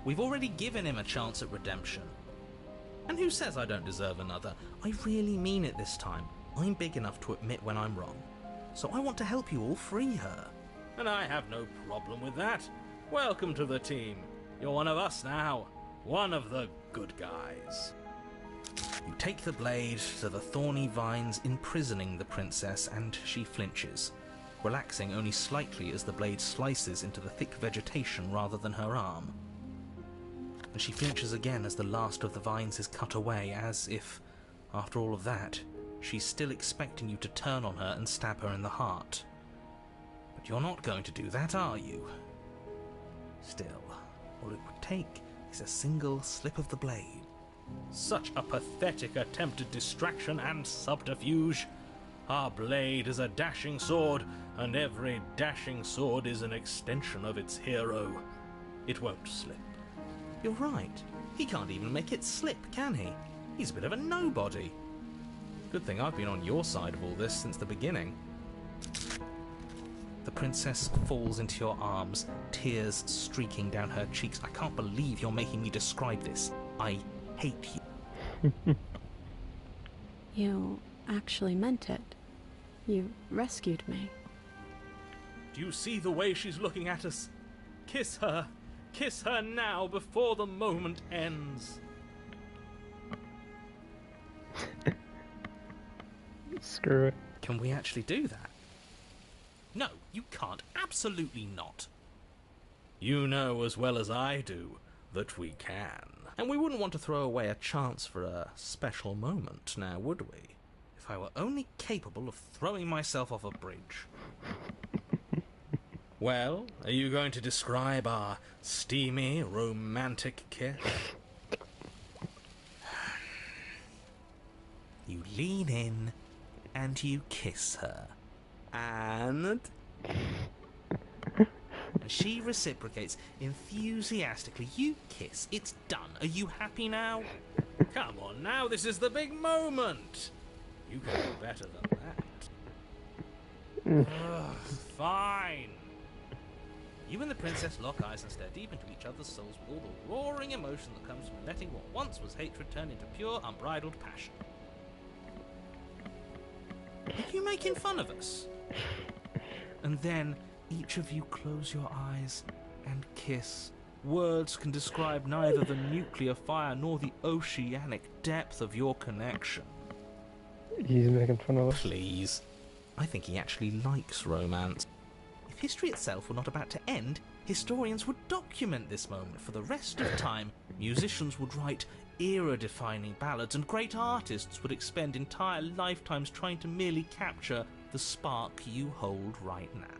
We've already given him a chance at redemption. And who says I don't deserve another? I really mean it this time. I'm big enough to admit when I'm wrong. So I want to help you all free her. And I have no problem with that. Welcome to the team. You're one of us now. One of the good guys. You take the blade to the thorny vines imprisoning the princess, and she flinches, relaxing only slightly as the blade slices into the thick vegetation rather than her arm. And she flinches again as the last of the vines is cut away, as if, after all of that, she's still expecting you to turn on her and stab her in the heart. But you're not going to do that, are you? Still, all it would take is a single slip of the blade. Such a pathetic attempt at distraction and subterfuge. Our blade is a dashing sword, and every dashing sword is an extension of its hero. It won't slip. You're right. He can't even make it slip, can he? He's a bit of a nobody. Good thing I've been on your side of all this since the beginning. The princess falls into your arms, tears streaking down her cheeks. I can't believe you're making me describe this. I hate you. You actually meant it. You rescued me. Do you see the way she's looking at us? Kiss her. Kiss her now before the moment ends. Screw it. Can we actually do that? No, you can't. Absolutely not. You know as well as I do, that we can. And we wouldn't want to throw away a chance for a special moment, now would we? If I were only capable of throwing myself off a bridge. Well, are you going to describe our steamy, romantic kiss? You lean in and you kiss her. And she reciprocates enthusiastically. You kiss. It's done. Are you happy now? Come on now, this is the big moment. You can do better than that. Ugh, fine. You and the princess lock eyes and stare deep into each other's souls with all the roaring emotion that comes from letting what once was hatred turn into pure, unbridled passion. Are you making fun of us? And then each of you close your eyes and kiss. Words can describe neither the nuclear fire nor the oceanic depth of your connection. He's making fun of us. Please. I think he actually likes romance. If history itself were not about to end, historians would document this moment for the rest of time. Musicians would write era-defining ballads, and great artists would expend entire lifetimes trying to merely capture the spark you hold right now.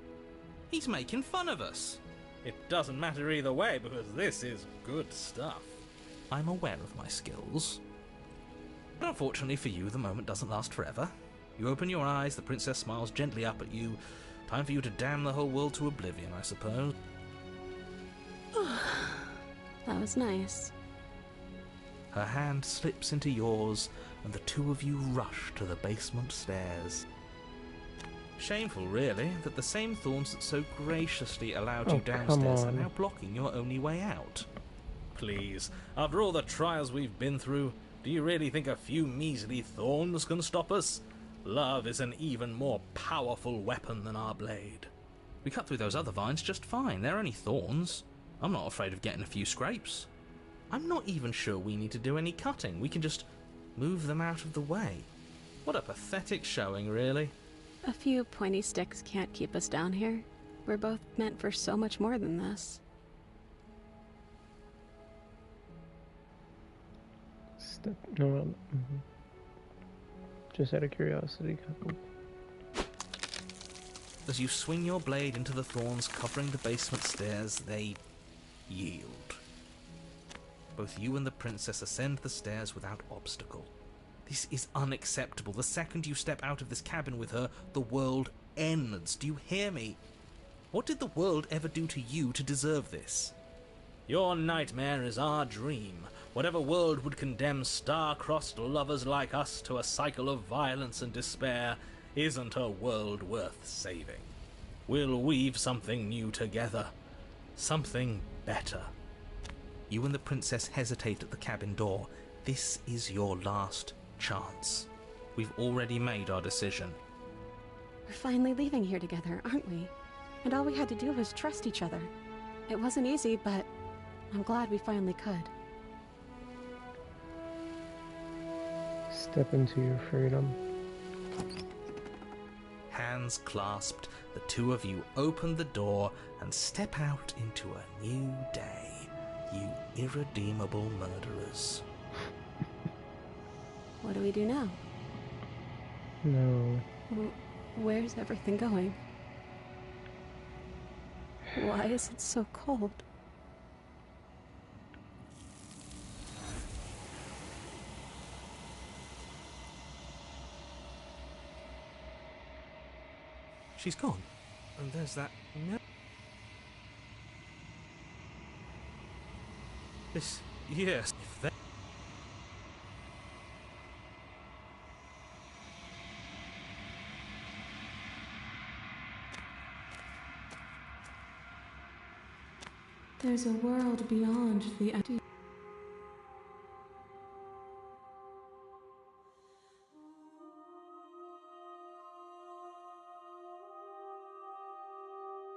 He's making fun of us. It doesn't matter either way, because this is good stuff. I'm aware of my skills. But unfortunately for you, the moment doesn't last forever. You open your eyes, the princess smiles gently up at you. Time for you to damn the whole world to oblivion, I suppose. That was nice. Her hand slips into yours, and the two of you rush to the basement stairs. Shameful, really, that the same thorns that so graciously allowed you downstairs are now blocking your only way out. Please, after all the trials we've been through, do you really think a few measly thorns can stop us? Love is an even more powerful weapon than our blade. We cut through those other vines just fine. They're only thorns. I'm not afraid of getting a few scrapes. I'm not even sure we need to do any cutting. We can just move them out of the way. What a pathetic showing, really. A few pointy sticks can't keep us down here. We're both meant for so much more than this. Just out of curiosity. As you swing your blade into the thorns covering the basement stairs, they yield. Both you and the princess ascend the stairs without obstacle. This is unacceptable. The second you step out of this cabin with her, the world ends. Do you hear me? What did the world ever do to you to deserve this? Your nightmare is our dream. Whatever world would condemn star-crossed lovers like us to a cycle of violence and despair isn't a world worth saving. We'll weave something new together. Something better. You and the princess hesitate at the cabin door. This is your last chance. We've already made our decision. We're finally leaving here together, aren't we? And all we had to do was trust each other. It wasn't easy, but I'm glad we finally could. Step into your freedom. Hands clasped, the two of you open the door and step out into a new day, you irredeemable murderers. What do we do now? No. Where's everything going? Why is it so cold? She's gone. And there's that... No. This... Yes. If that... There's a world beyond the empty.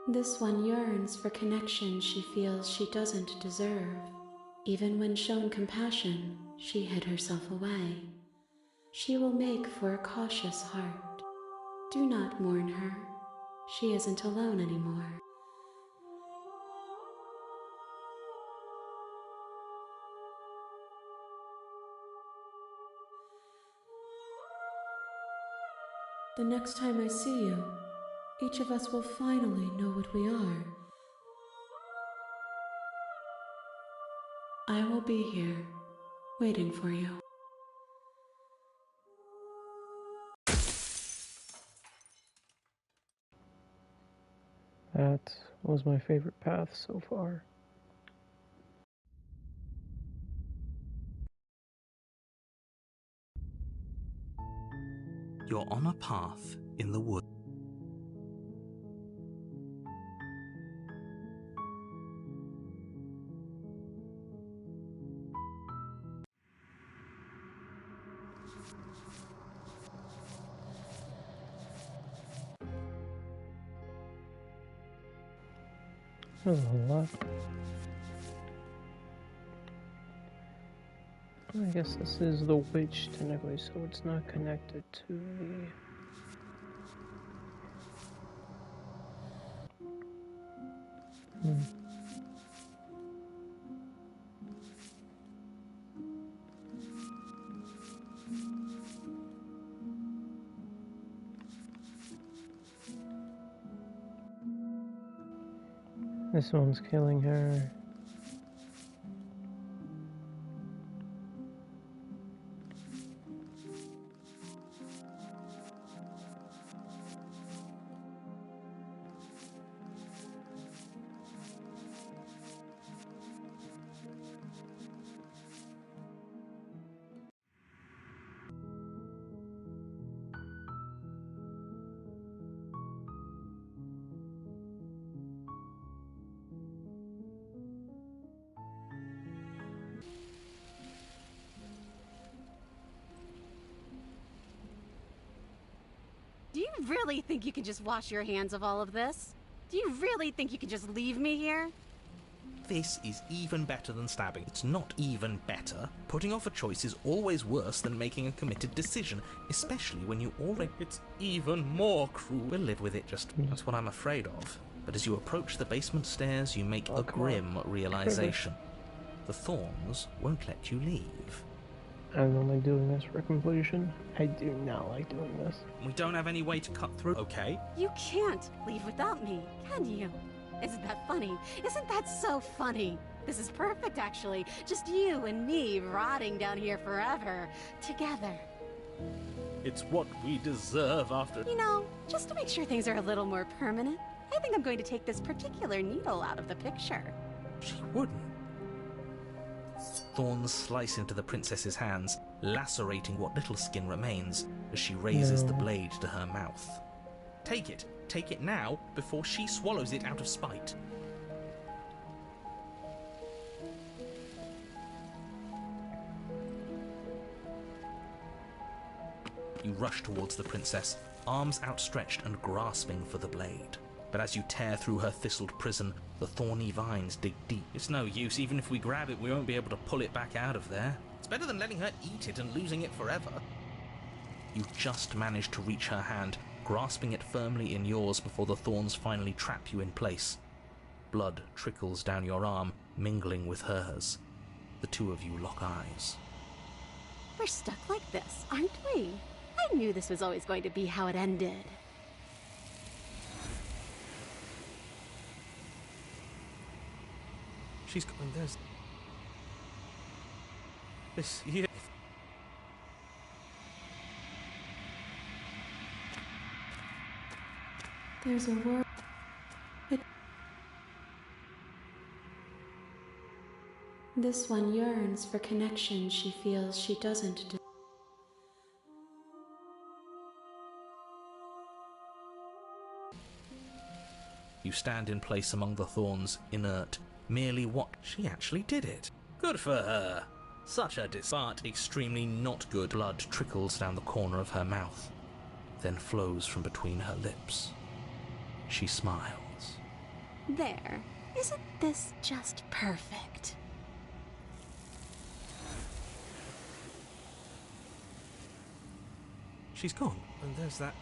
This one yearns for connection she feels she doesn't deserve. Even when shown compassion, she hid herself away. She will make for a cautious heart. Do not mourn her. She isn't alone anymore. The next time I see you, each of us will finally know what we are. I will be here, waiting for you. That was my favorite path so far. You're on a path in the wood. There's a lot. I guess this is the witch technically, so it's not connected to the... This one's killing her. Do you really think you can just wash your hands of all of this? Do you really think you can just leave me here? This is even better than stabbing. It's not even better. Putting off a choice is always worse than making a committed decision, especially when you already... It's even more cruel. We'll live with it, that's what I'm afraid of. But as you approach the basement stairs, you make a grim realization. The thorns won't let you leave. I'm only doing this for completion. I do not like doing this. We don't have any way to cut through, okay? You can't leave without me, can you? Isn't that funny? Isn't that so funny? This is perfect, actually. Just you and me rotting down here forever, together. It's what we deserve after... You know, just to make sure things are a little more permanent, I think I'm going to take this particular needle out of the picture. She wouldn't. Thorns slice into the princess's hands, lacerating what little skin remains as she raises the blade to her mouth. Take it. Take it now, before she swallows it out of spite. You rush towards the princess, arms outstretched and grasping for the blade. But as you tear through her thistled prison, the thorny vines dig deep. It's no use. Even if we grab it, we won't be able to pull it back out of there. It's better than letting her eat it and losing it forever. You just manage to reach her hand, grasping it firmly in yours before the thorns finally trap you in place. Blood trickles down your arm, mingling with hers. The two of you lock eyes. We're stuck like this, aren't we? I knew this was always going to be how it ended. She's going, this here. There's a word. This one yearns for connection she feels she doesn't do. You stand in place among the thorns, inert, merely what she actually did it. Good for her. Such a but extremely not good. Blood trickles down the corner of her mouth, then flows from between her lips. She smiles. There. Isn't this just perfect? She's gone, and there's that.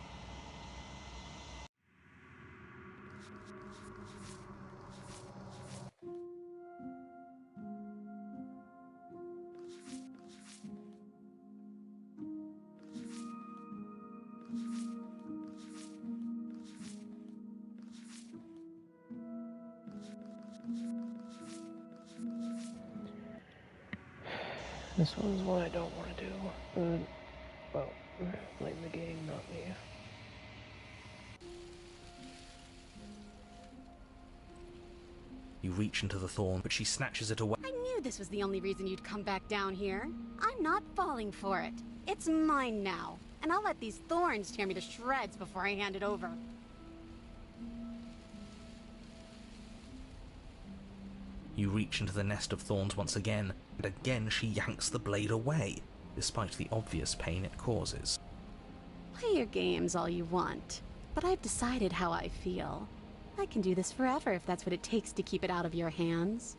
This one's one I don't want to do. Well, blame the game, not me. You reach into the thorn, but she snatches it away. I knew this was the only reason you'd come back down here. I'm not falling for it. It's mine now, and I'll let these thorns tear me to shreds before I hand it over. You reach into the nest of thorns once again, and again she yanks the blade away, despite the obvious pain it causes. Play your games all you want, but I've decided how I feel. I can do this forever if that's what it takes to keep it out of your hands.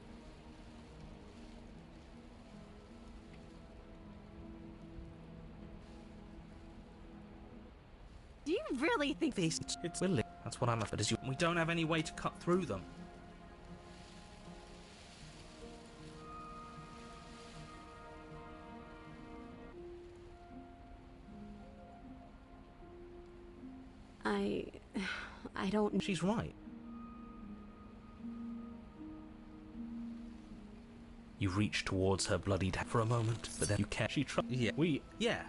Do you really think It's willing. That's what I'm afraid is we don't have any way to cut through them. I don't... She's right. You reach towards her bloodied hand for a moment, but then you care. Yeah.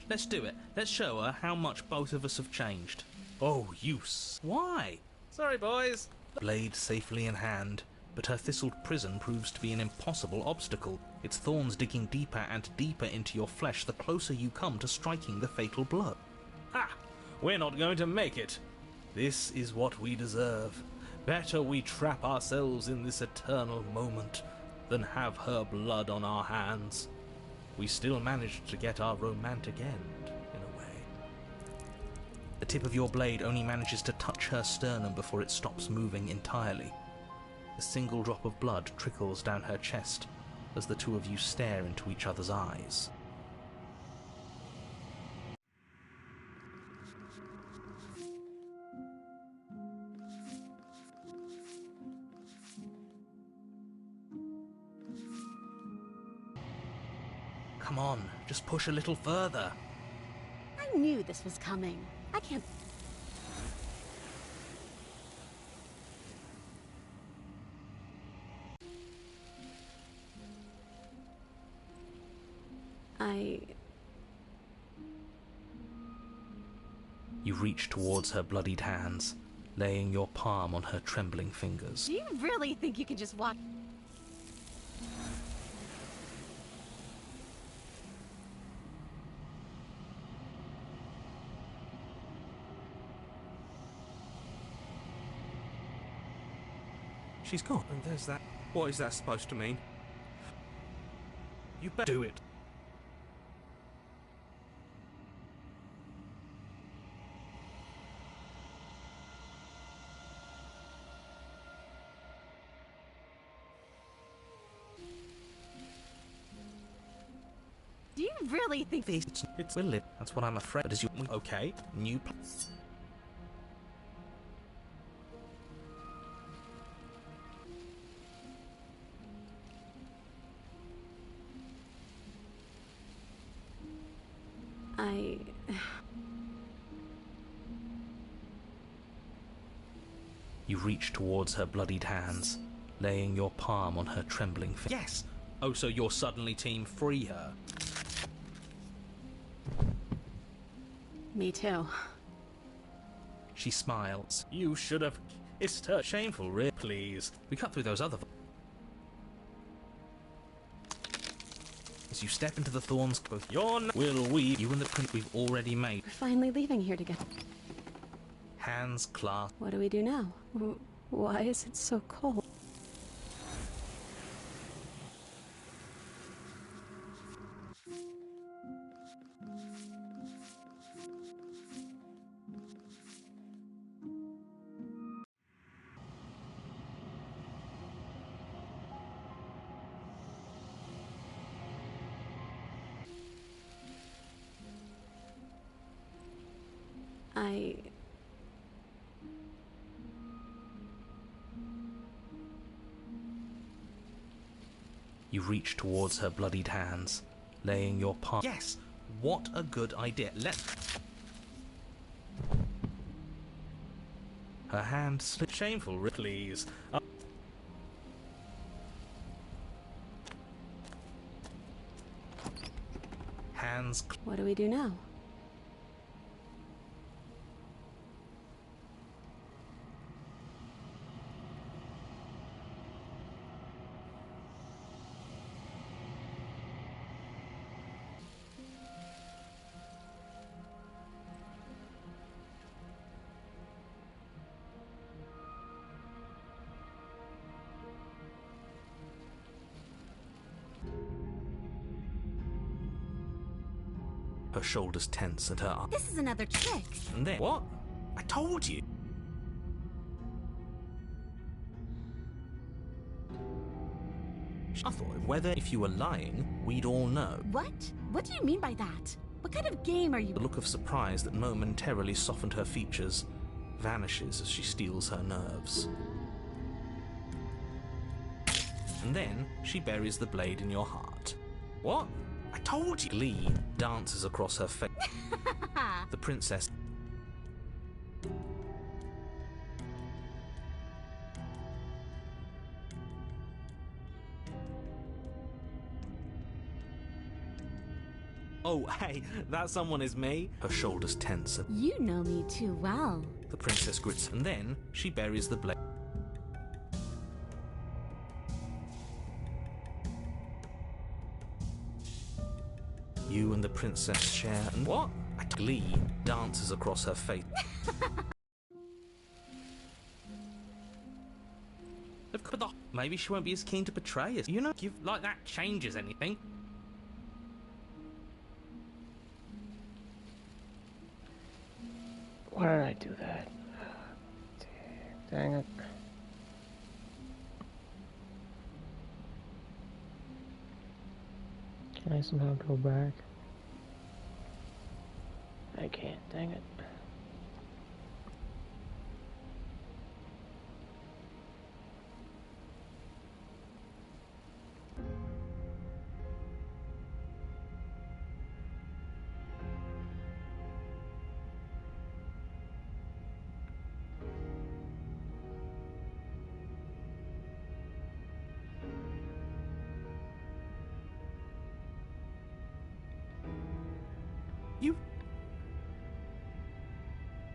Let's do it. Let's show her how much both of us have changed. Oh, use. Why? Sorry, boys. Blade safely in hand, but her thistled prison proves to be an impossible obstacle. Its thorns digging deeper and deeper into your flesh the closer you come to striking the fatal blow. Ha! We're not going to make it. This is what we deserve. Better we trap ourselves in this eternal moment than have her blood on our hands. We still managed to get our romantic end, in a way. The tip of your blade only manages to touch her sternum before it stops moving entirely. A single drop of blood trickles down her chest as the two of you stare into each other's eyes. Come on, just push a little further. I knew this was coming. I can't... You reach towards her bloodied hands, laying your palm on her trembling fingers. Do you really think you can just walk... She's gone. And there's that. What is that supposed to mean? You better do it. Do you really think... It's will live. That's what I'm afraid. But as you... Okay, new... You reach towards her bloodied hands, laying your palm on her trembling fingers. Yes! Oh, so you're suddenly team free her. Me too. She smiles. You should have kissed her. Shameful, really. Please. We cut through those other... As you step into the thorns, both you and the print we've already made. We're finally leaving here together. Hands clasped. What do we do now? Why is it so cold? You reach towards her bloodied hands, laying your palm... Yes! What a good idea. Her hand slipped. Shameful, please. hands. What do we do now? Her shoulders tense and her eyes. This is another trick. And then, what? I told you. I thought whether if you were lying, we'd all know. What? What do you mean by that? What kind of game are you— The look of surprise that momentarily softened her features vanishes as she steels her nerves. And then she buries the blade in your heart. What? I told you! Glee dances across her face. The princess. Oh, hey, that someone is me. Her shoulders tense. You know me too well. The princess grits, and then she buries the blade. You and the princess share, and what? Glee dances across her face. Maybe she won't be as keen to betray us. You know, Like that changes anything. Why did I do that? Dang it. Can I somehow go back? I can't, dang it.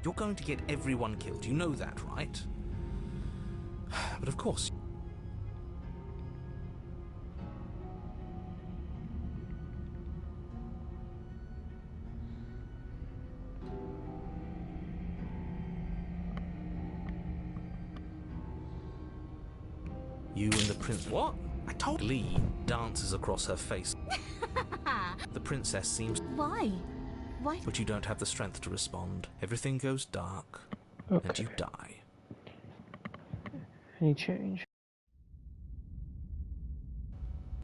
You're going to get everyone killed. You know that, right? But of course. You and the prince. What? I told. Glee dances across her face. The princess seems. Why? Why? But you don't have the strength to respond. Everything goes dark, Okay. and you die. Any change?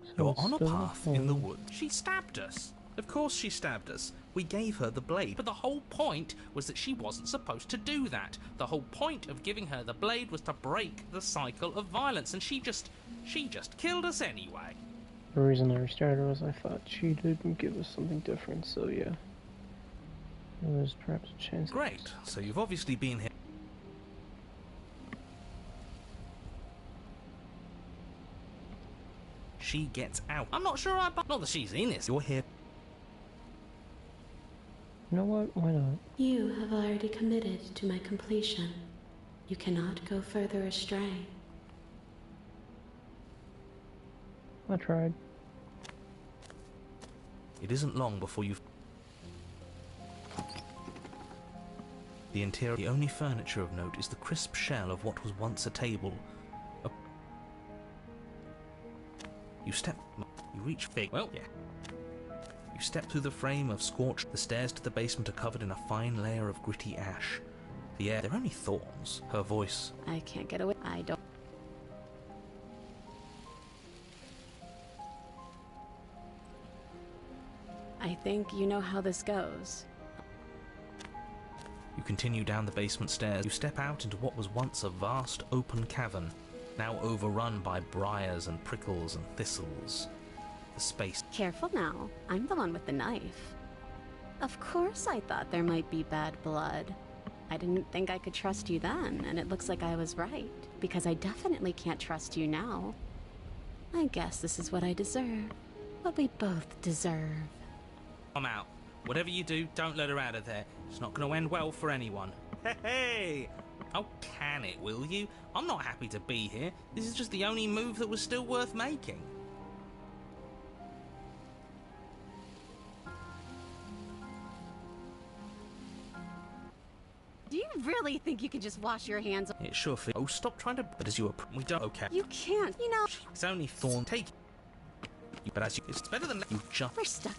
So You're it's on a still path in the woods. She stabbed us. Of course she stabbed us. We gave her the blade. But the whole point was that she wasn't supposed to do that. The whole point of giving her the blade was to break the cycle of violence, and she just killed us anyway. The reason I restarted was I thought she didn't give us something different, so yeah. There was perhaps a chance. Great. So you've obviously been here. She gets out. I'm not sure not that she's in it. You're here. You know what? Why not? You have already committed to my completion. You cannot go further astray. I tried. It isn't long before you've... The interior, the only furniture of note is the crisp shell of what was once a table. You reach big. Well, yeah. You step through the frame of scorched. The stairs to the basement are covered in a fine layer of gritty ash. The air, they're only thorns. Her voice. I can't get away. I don't. I think you know how this goes. You continue down the basement stairs. You step out into what was once a vast open cavern, now overrun by briars and prickles and thistles. The space. Careful now. I'm the one with the knife. Of course I thought there might be bad blood. I didn't think I could trust you then, and it looks like I was right, because I definitely can't trust you now. I guess this is what I deserve. What we both deserve. I'm out. Whatever you do, don't let her out of there. It's not going to end well for anyone. Hey! Oh, can it, will you? I'm not happy to be here. This is just the only move that was still worth making. Do you really think you can just wash your hands? It sure feels. Oh, stop trying to. But as you we don't. Okay. You can't. You know. It's only Thorn. Take it. But as you, it's better than you just. We're stuck.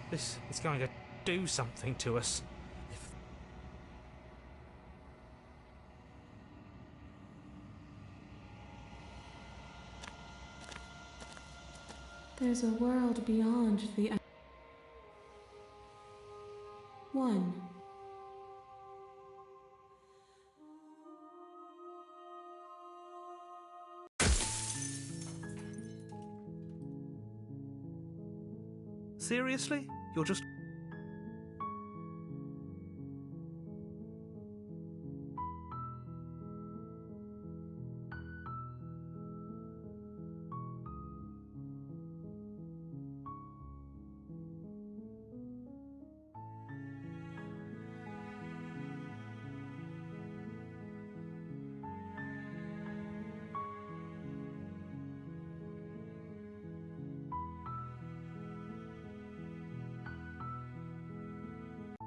This is going to do something to us. There's a world beyond the... 1. Seriously? You're just...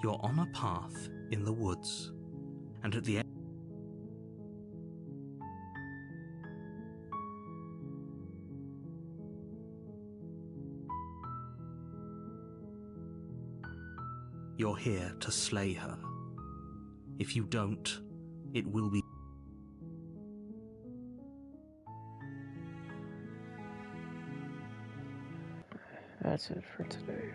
You're on a path in the woods, and at the end... You're here to slay her. If you don't, it will be... That's it for today.